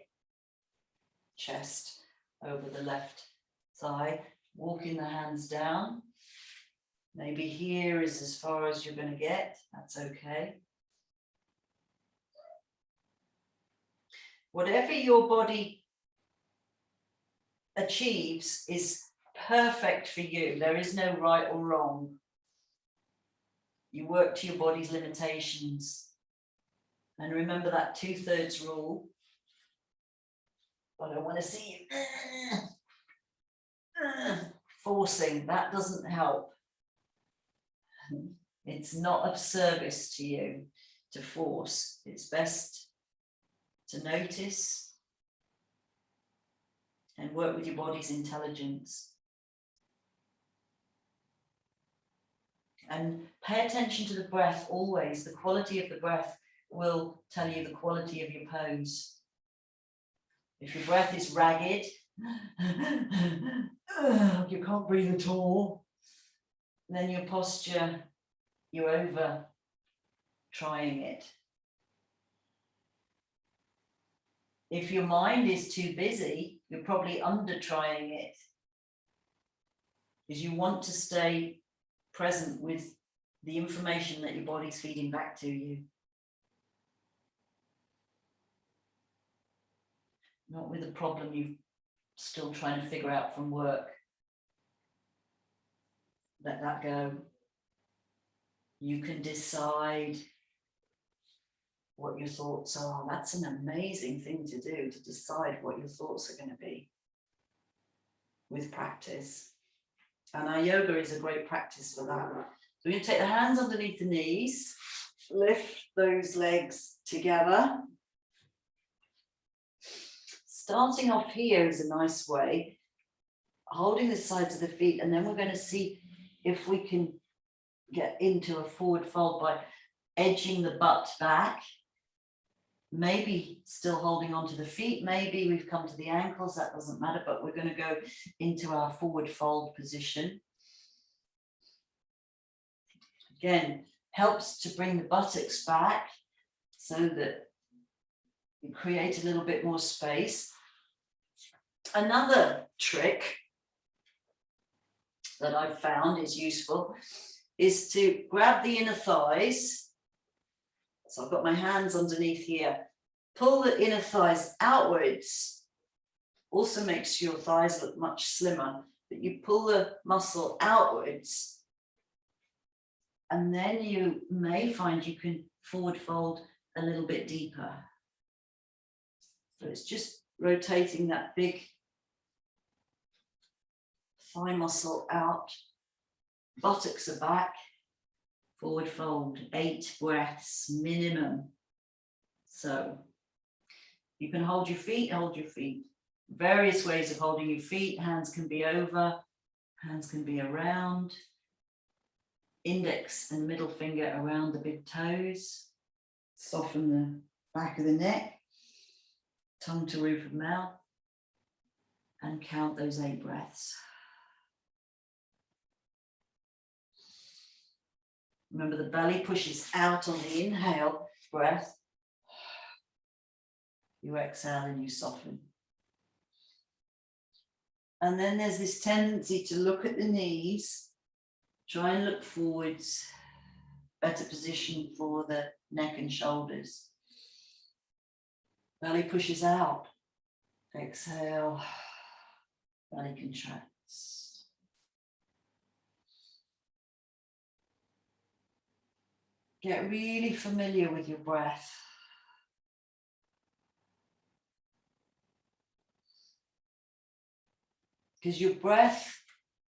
chest over the left thigh, walking the hands down. Maybe here is as far as you're going to get. That's okay. Whatever your body achieves is perfect for you. There is no right or wrong. You work to your body's limitations. And remember that 2/3 rule. I don't want to see you forcing. That doesn't help. It's not of service to you to force. It's best to notice and work with your body's intelligence. And pay attention to the breath always. The quality of the breath will tell you the quality of your pose. If your breath is ragged, you can't breathe at all, then your posture, you're over trying it. If your mind is too busy, you're probably under trying it. Because you want to stay present with the information that your body's feeding back to you. Not with a problem you're still trying to figure out from work. Let that go. You can decide what your thoughts are. That's an amazing thing to do, to decide what your thoughts are going to be with practice. And our yoga is a great practice for that. So we're going to take the hands underneath the knees, lift those legs together. Starting off here is a nice way, holding the sides of the feet, and then we're going to see if we can get into a forward fold by edging the butt back. Maybe still holding onto the feet, maybe we've come to the ankles, that doesn't matter, but we're going to go into our forward fold position. Again, helps to bring the buttocks back so that you create a little bit more space. Another trick that I've found is useful is to grab the inner thighs. So I've got my hands underneath here. Pull the inner thighs outwards. Also makes your thighs look much slimmer, but you pull the muscle outwards. And then you may find you can forward fold a little bit deeper. So it's just rotating that big thigh muscle out. Buttocks are back. Forward fold, 8 breaths minimum. So you can hold your feet, Various ways of holding your feet. Hands can be over, hands can be around. Index and middle finger around the big toes. Soften the back of the neck. Tongue to roof of mouth. And count those 8 breaths. Remember, the belly pushes out on the inhale breath. You exhale and you soften. And then there's this tendency to look at the knees, try and look forwards, better position for the neck and shoulders. Belly pushes out. Exhale, belly contracts. Get really familiar with your breath. Because your breath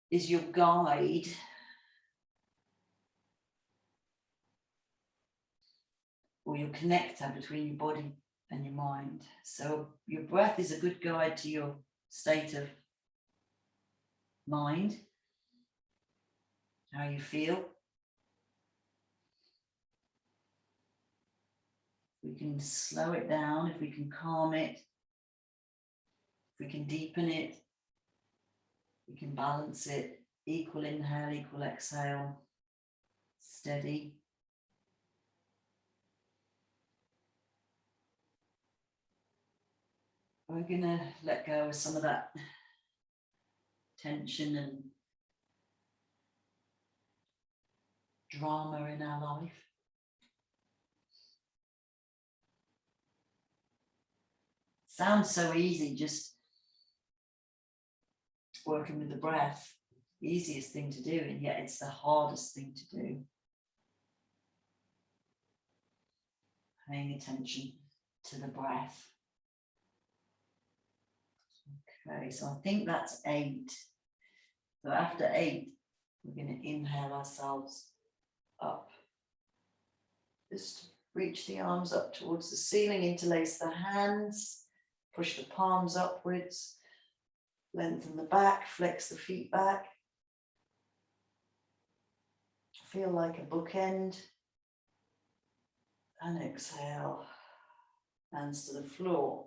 is your guide or your connector between your body and your mind. So your breath is a good guide to your state of mind, how you feel. We can slow it down, if we can calm it, if we can deepen it, we can balance it. Equal inhale, equal exhale, steady. We're going to let go of some of that tension and drama in our life. Sounds so easy, just working with the breath. Easiest thing to do, and yet it's the hardest thing to do. Paying attention to the breath. Okay, so I think that's 8. So after 8, we're going to inhale ourselves up. Just reach the arms up towards the ceiling, interlace the hands, push the palms upwards, lengthen the back, flex the feet back. Feel like a bookend. And exhale, hands to the floor.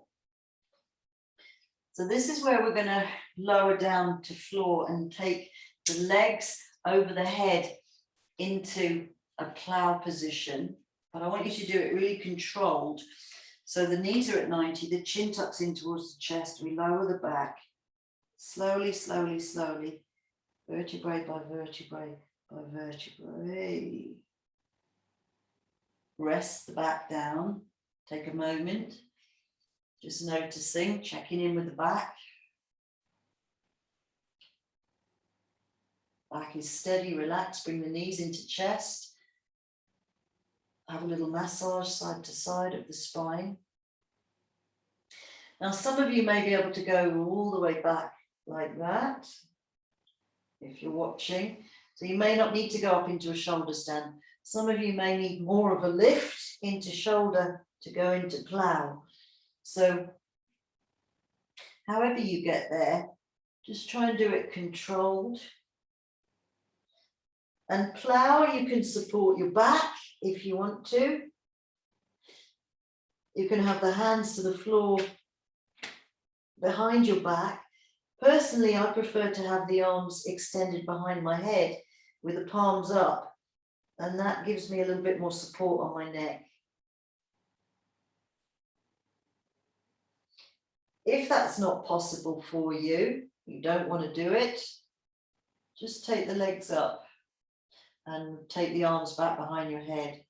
So this is where we're going to lower down to floor and take the legs over the head into a plow position. But I want you to do it really controlled. So the knees are at 90, the chin tucks in towards the chest. We lower the back. Slowly, slowly, slowly. Vertebrae by vertebrae by vertebrae. Rest the back down. Take a moment. Just noticing, checking in with the back. Back is steady, relaxed. Bring the knees into chest. Have a little massage side to side of the spine. Now, some of you may be able to go all the way back like that, if you're watching. So you may not need to go up into a shoulder stand. Some of you may need more of a lift into shoulder to go into plow. So however you get there, just try and do it controlled. And plow, you can support your back if you want to. You can have the hands to the floor behind your back. Personally, I prefer to have the arms extended behind my head with the palms up, and that gives me a little bit more support on my neck. If that's not possible for you, you don't want to do it, just take the legs up and take the arms back behind your head.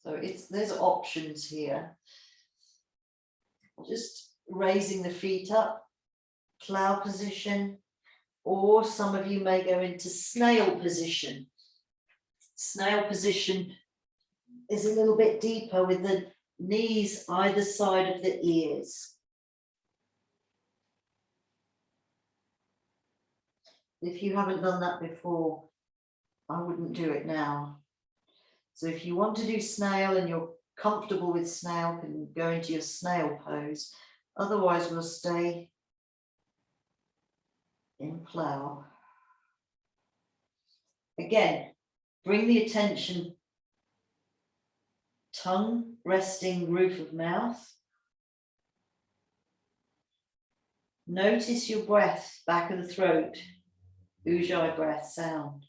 So there's options here. Just raising the feet up, plow position, or some of you may go into snail position. Snail position is a little bit deeper with the knees either side of the ears. If you haven't done that before, I wouldn't do it now. So if you want to do snail and you're comfortable with snail, can go into your snail pose. Otherwise, we'll stay in plow. Again, bring the attention, tongue resting roof of mouth. Notice your breath, back of the throat, Ujjayi breath sound.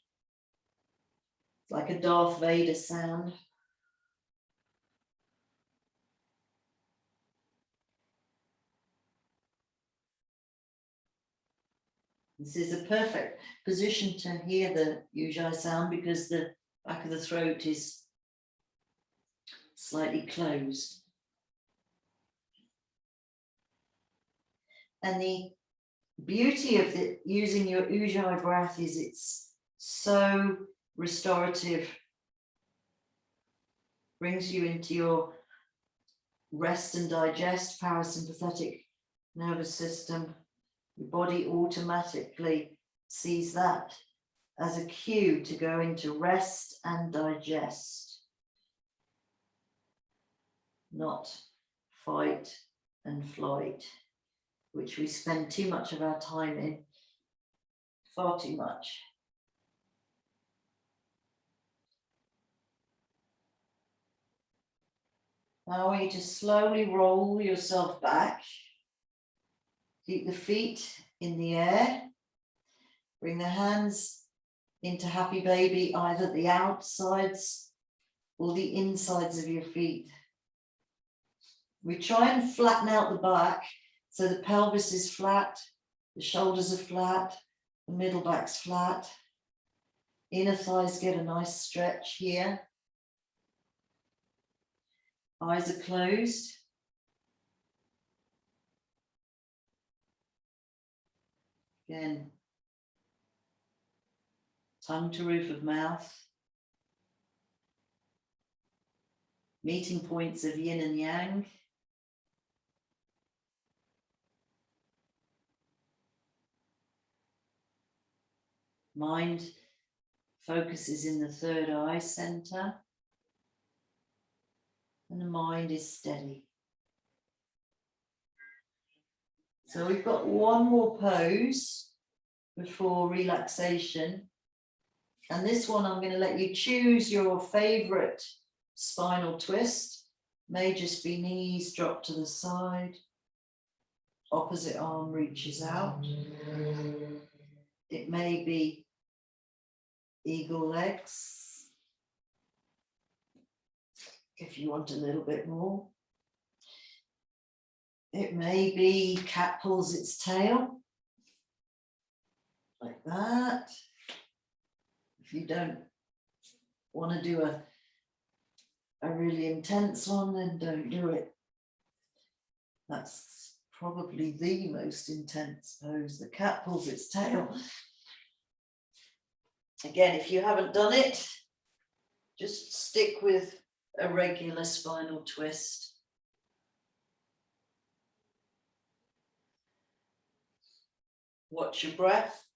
It's like a Darth Vader sound. This is a perfect position to hear the Ujjayi sound because the back of the throat is slightly closed. And the beauty of using your Ujjayi breath is it's so restorative, brings you into your rest and digest parasympathetic nervous system. Your body automatically sees that as a cue to go into rest and digest, not fight and flight, which we spend too much of our time in, far too much. Now I want you to slowly roll yourself back. Keep the feet in the air. Bring the hands into happy baby, either the outsides or the insides of your feet. We try and flatten out the back so the pelvis is flat, the shoulders are flat, the middle back's flat. Inner thighs get a nice stretch here. Eyes are closed. Again, tongue to roof of mouth. Meeting points of yin and yang. Mind focuses in the third eye center. And the mind is steady. So we've got one more pose before relaxation. And this one, I'm going to let you choose your favorite spinal twist. May just be knees drop to the side. Opposite arm reaches out. It may be eagle legs, if you want a little bit more. It may be cat pulls its tail, like that. If you don't want to do a really intense one, then don't do it. That's probably the most intense pose. The cat pulls its tail. Again, if you haven't done it, just stick with a regular spinal twist. Watch your breath.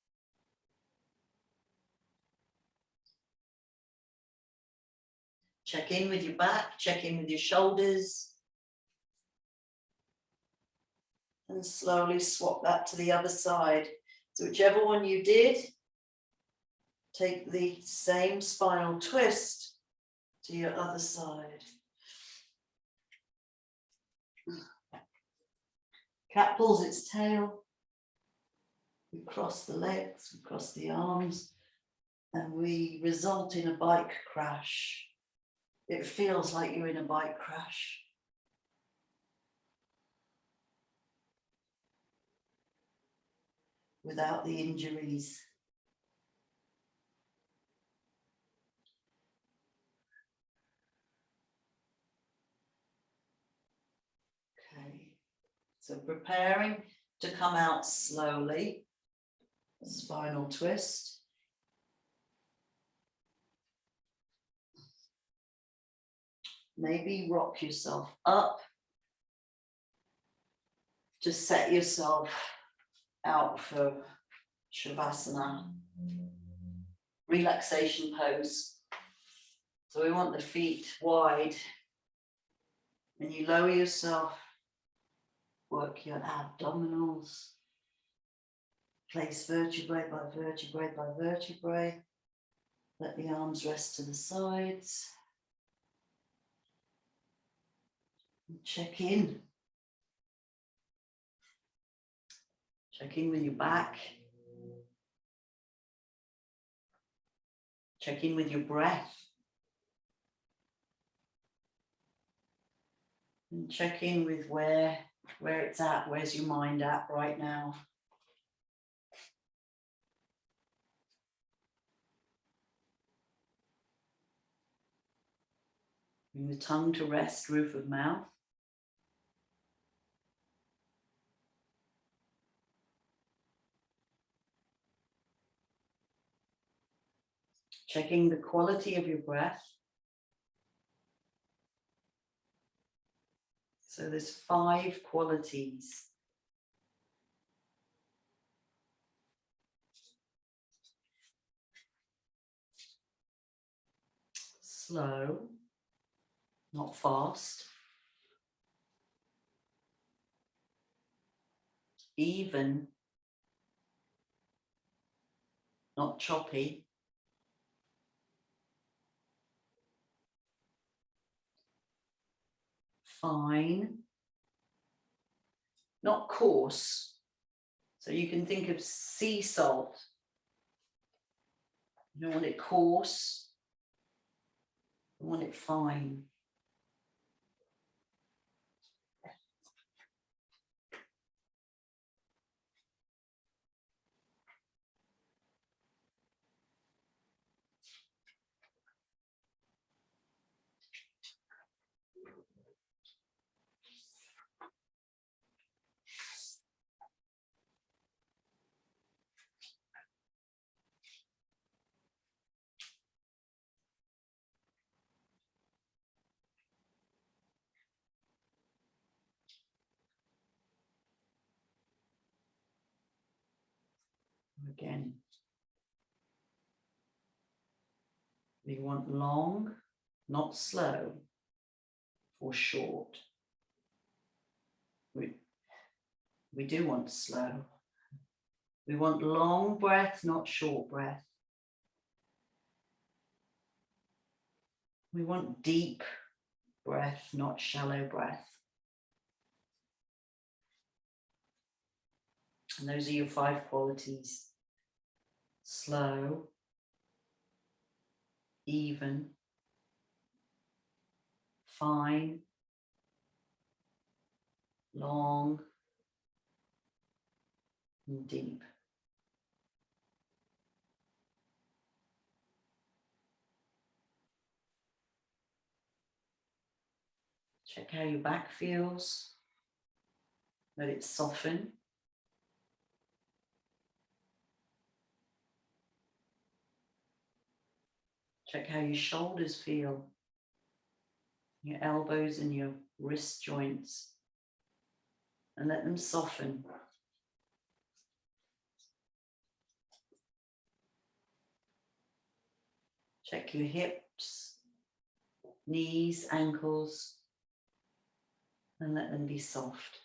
Check in with your back, check in with your shoulders. And slowly swap that to the other side. So whichever one you did, take the same spinal twist to your other side. Cat pulls its tail. We cross the legs, we cross the arms, and we result in a bike crash. It feels like you're in a bike crash. Without the injuries. Okay, so preparing to come out slowly. Spinal twist. Maybe rock yourself up to set yourself out for Shavasana, relaxation pose. So we want the feet wide. And you lower yourself, work your abdominals, place vertebrae by vertebrae by vertebrae. Let the arms rest to the sides. And check in. Check in with your back. Check in with your breath. And check in with where it's at, where's your mind at right now. Bring the tongue to rest, roof of mouth. checking the quality of your breath. So there's 5 qualities. Slow, not fast. Even, not choppy. Fine, not coarse. So you can think of sea salt. You don't want it coarse, you want it fine. Again, we want long, not slow or short. We do want slow. We want long breath, not short breath. We want deep breath, not shallow breath. And those are your 5 qualities. Slow, even, fine, long, and deep. Check how your back feels. Let it soften. Check how your shoulders feel. Your elbows and your wrist joints. And let them soften. Check your hips, knees, ankles, and let them be soft.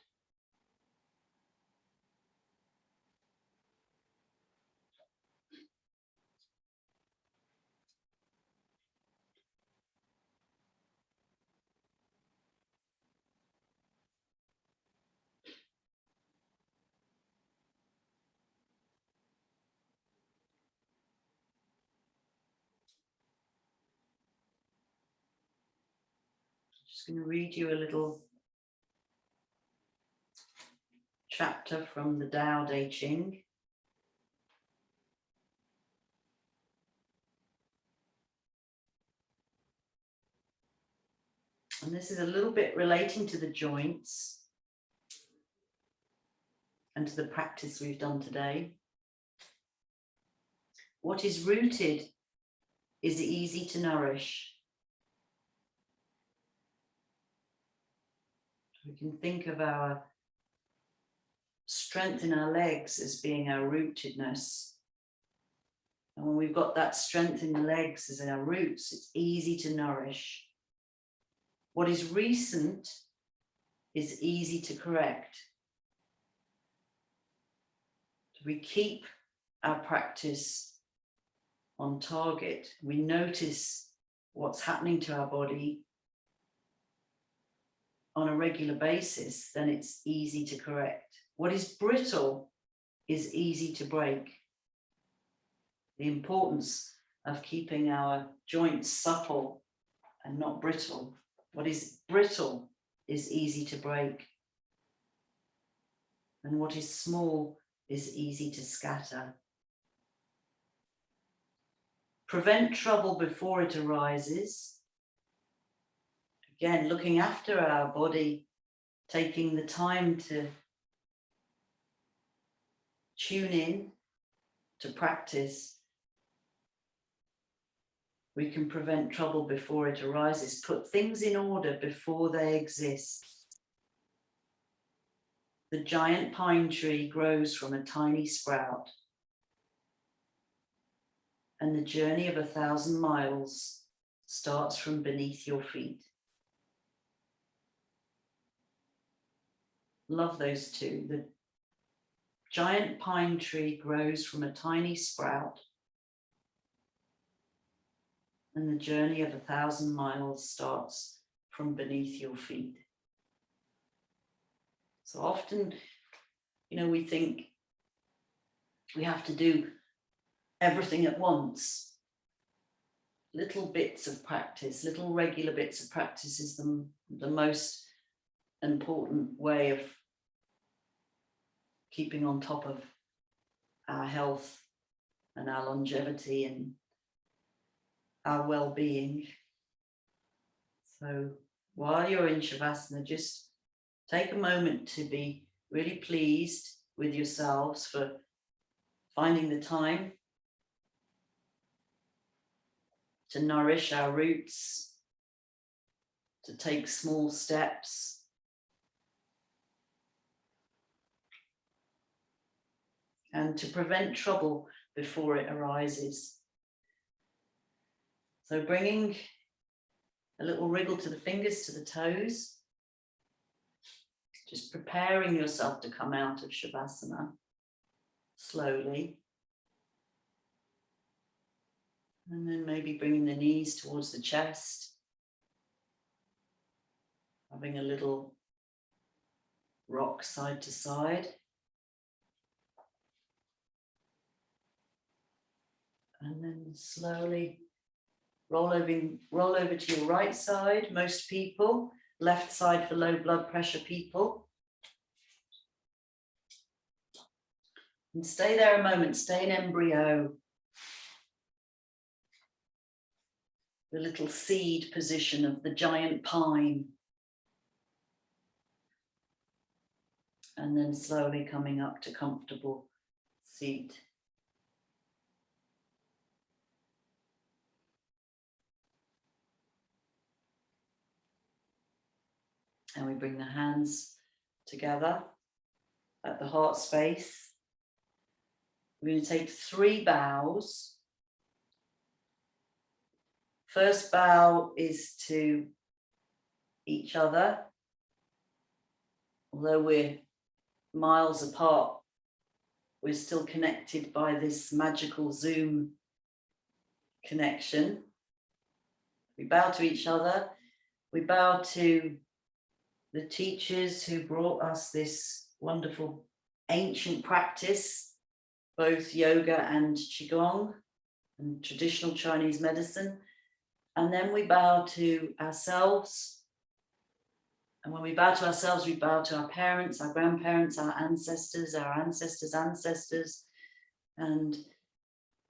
Just going to read you a little chapter from the Tao Te Ching. And this is a little bit relating to the joints and to the practice we've done today. What is rooted is easy to nourish. We can think of our strength in our legs as being our rootedness. And when we've got that strength in the legs as our roots, it's easy to nourish. What is recent is easy to correct. We keep our practice on target. We notice what's happening to our body on a regular basis, then it's easy to correct. What is brittle is easy to break. The importance of keeping our joints supple and not brittle. What is brittle is easy to break. And what is small is easy to scatter. Prevent trouble before it arises. Again, looking after our body, taking the time to tune in to practice. we can prevent trouble before it arises, put things in order before they exist. The giant pine tree grows from a tiny sprout, and the journey of 1,000 miles starts from beneath your feet. Love those two. The giant pine tree grows from a tiny sprout, and the journey of 1,000 miles starts from beneath your feet. So often, we think we have to do everything at once. Little bits of practice, little regular bits of practice is the most important way of keeping on top of our health and our longevity and our well-being. So while you're in Shavasana, just take a moment to be really pleased with yourselves for finding the time to nourish our roots, to take small steps, and to prevent trouble before it arises. So bringing a little wriggle to the fingers, to the toes, just preparing yourself to come out of Shavasana slowly. And then maybe bringing the knees towards the chest, having a little rock side to side. And then slowly roll over to your right side, most people, left side for low blood pressure people. And stay there a moment, stay in embryo. The little seed position of the giant pine. And then slowly coming up to comfortable seat. And we bring the hands together at the heart space. We're going to take 3 bows. First bow is to each other. Although we're miles apart, we're still connected by this magical Zoom connection. We bow to each other. We bow to the teachers who brought us this wonderful ancient practice, both yoga and Qigong and traditional Chinese medicine. And then we bow to ourselves. And when we bow to ourselves, we bow to our parents, our grandparents, our ancestors' ancestors. And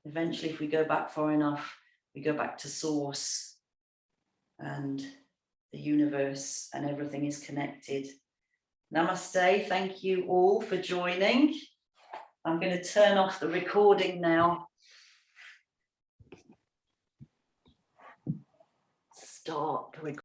eventually, if we go back far enough, we go back to source and the universe, and everything is connected. Namaste. Thank you all for joining. I'm going to turn off the recording now. Stop recording.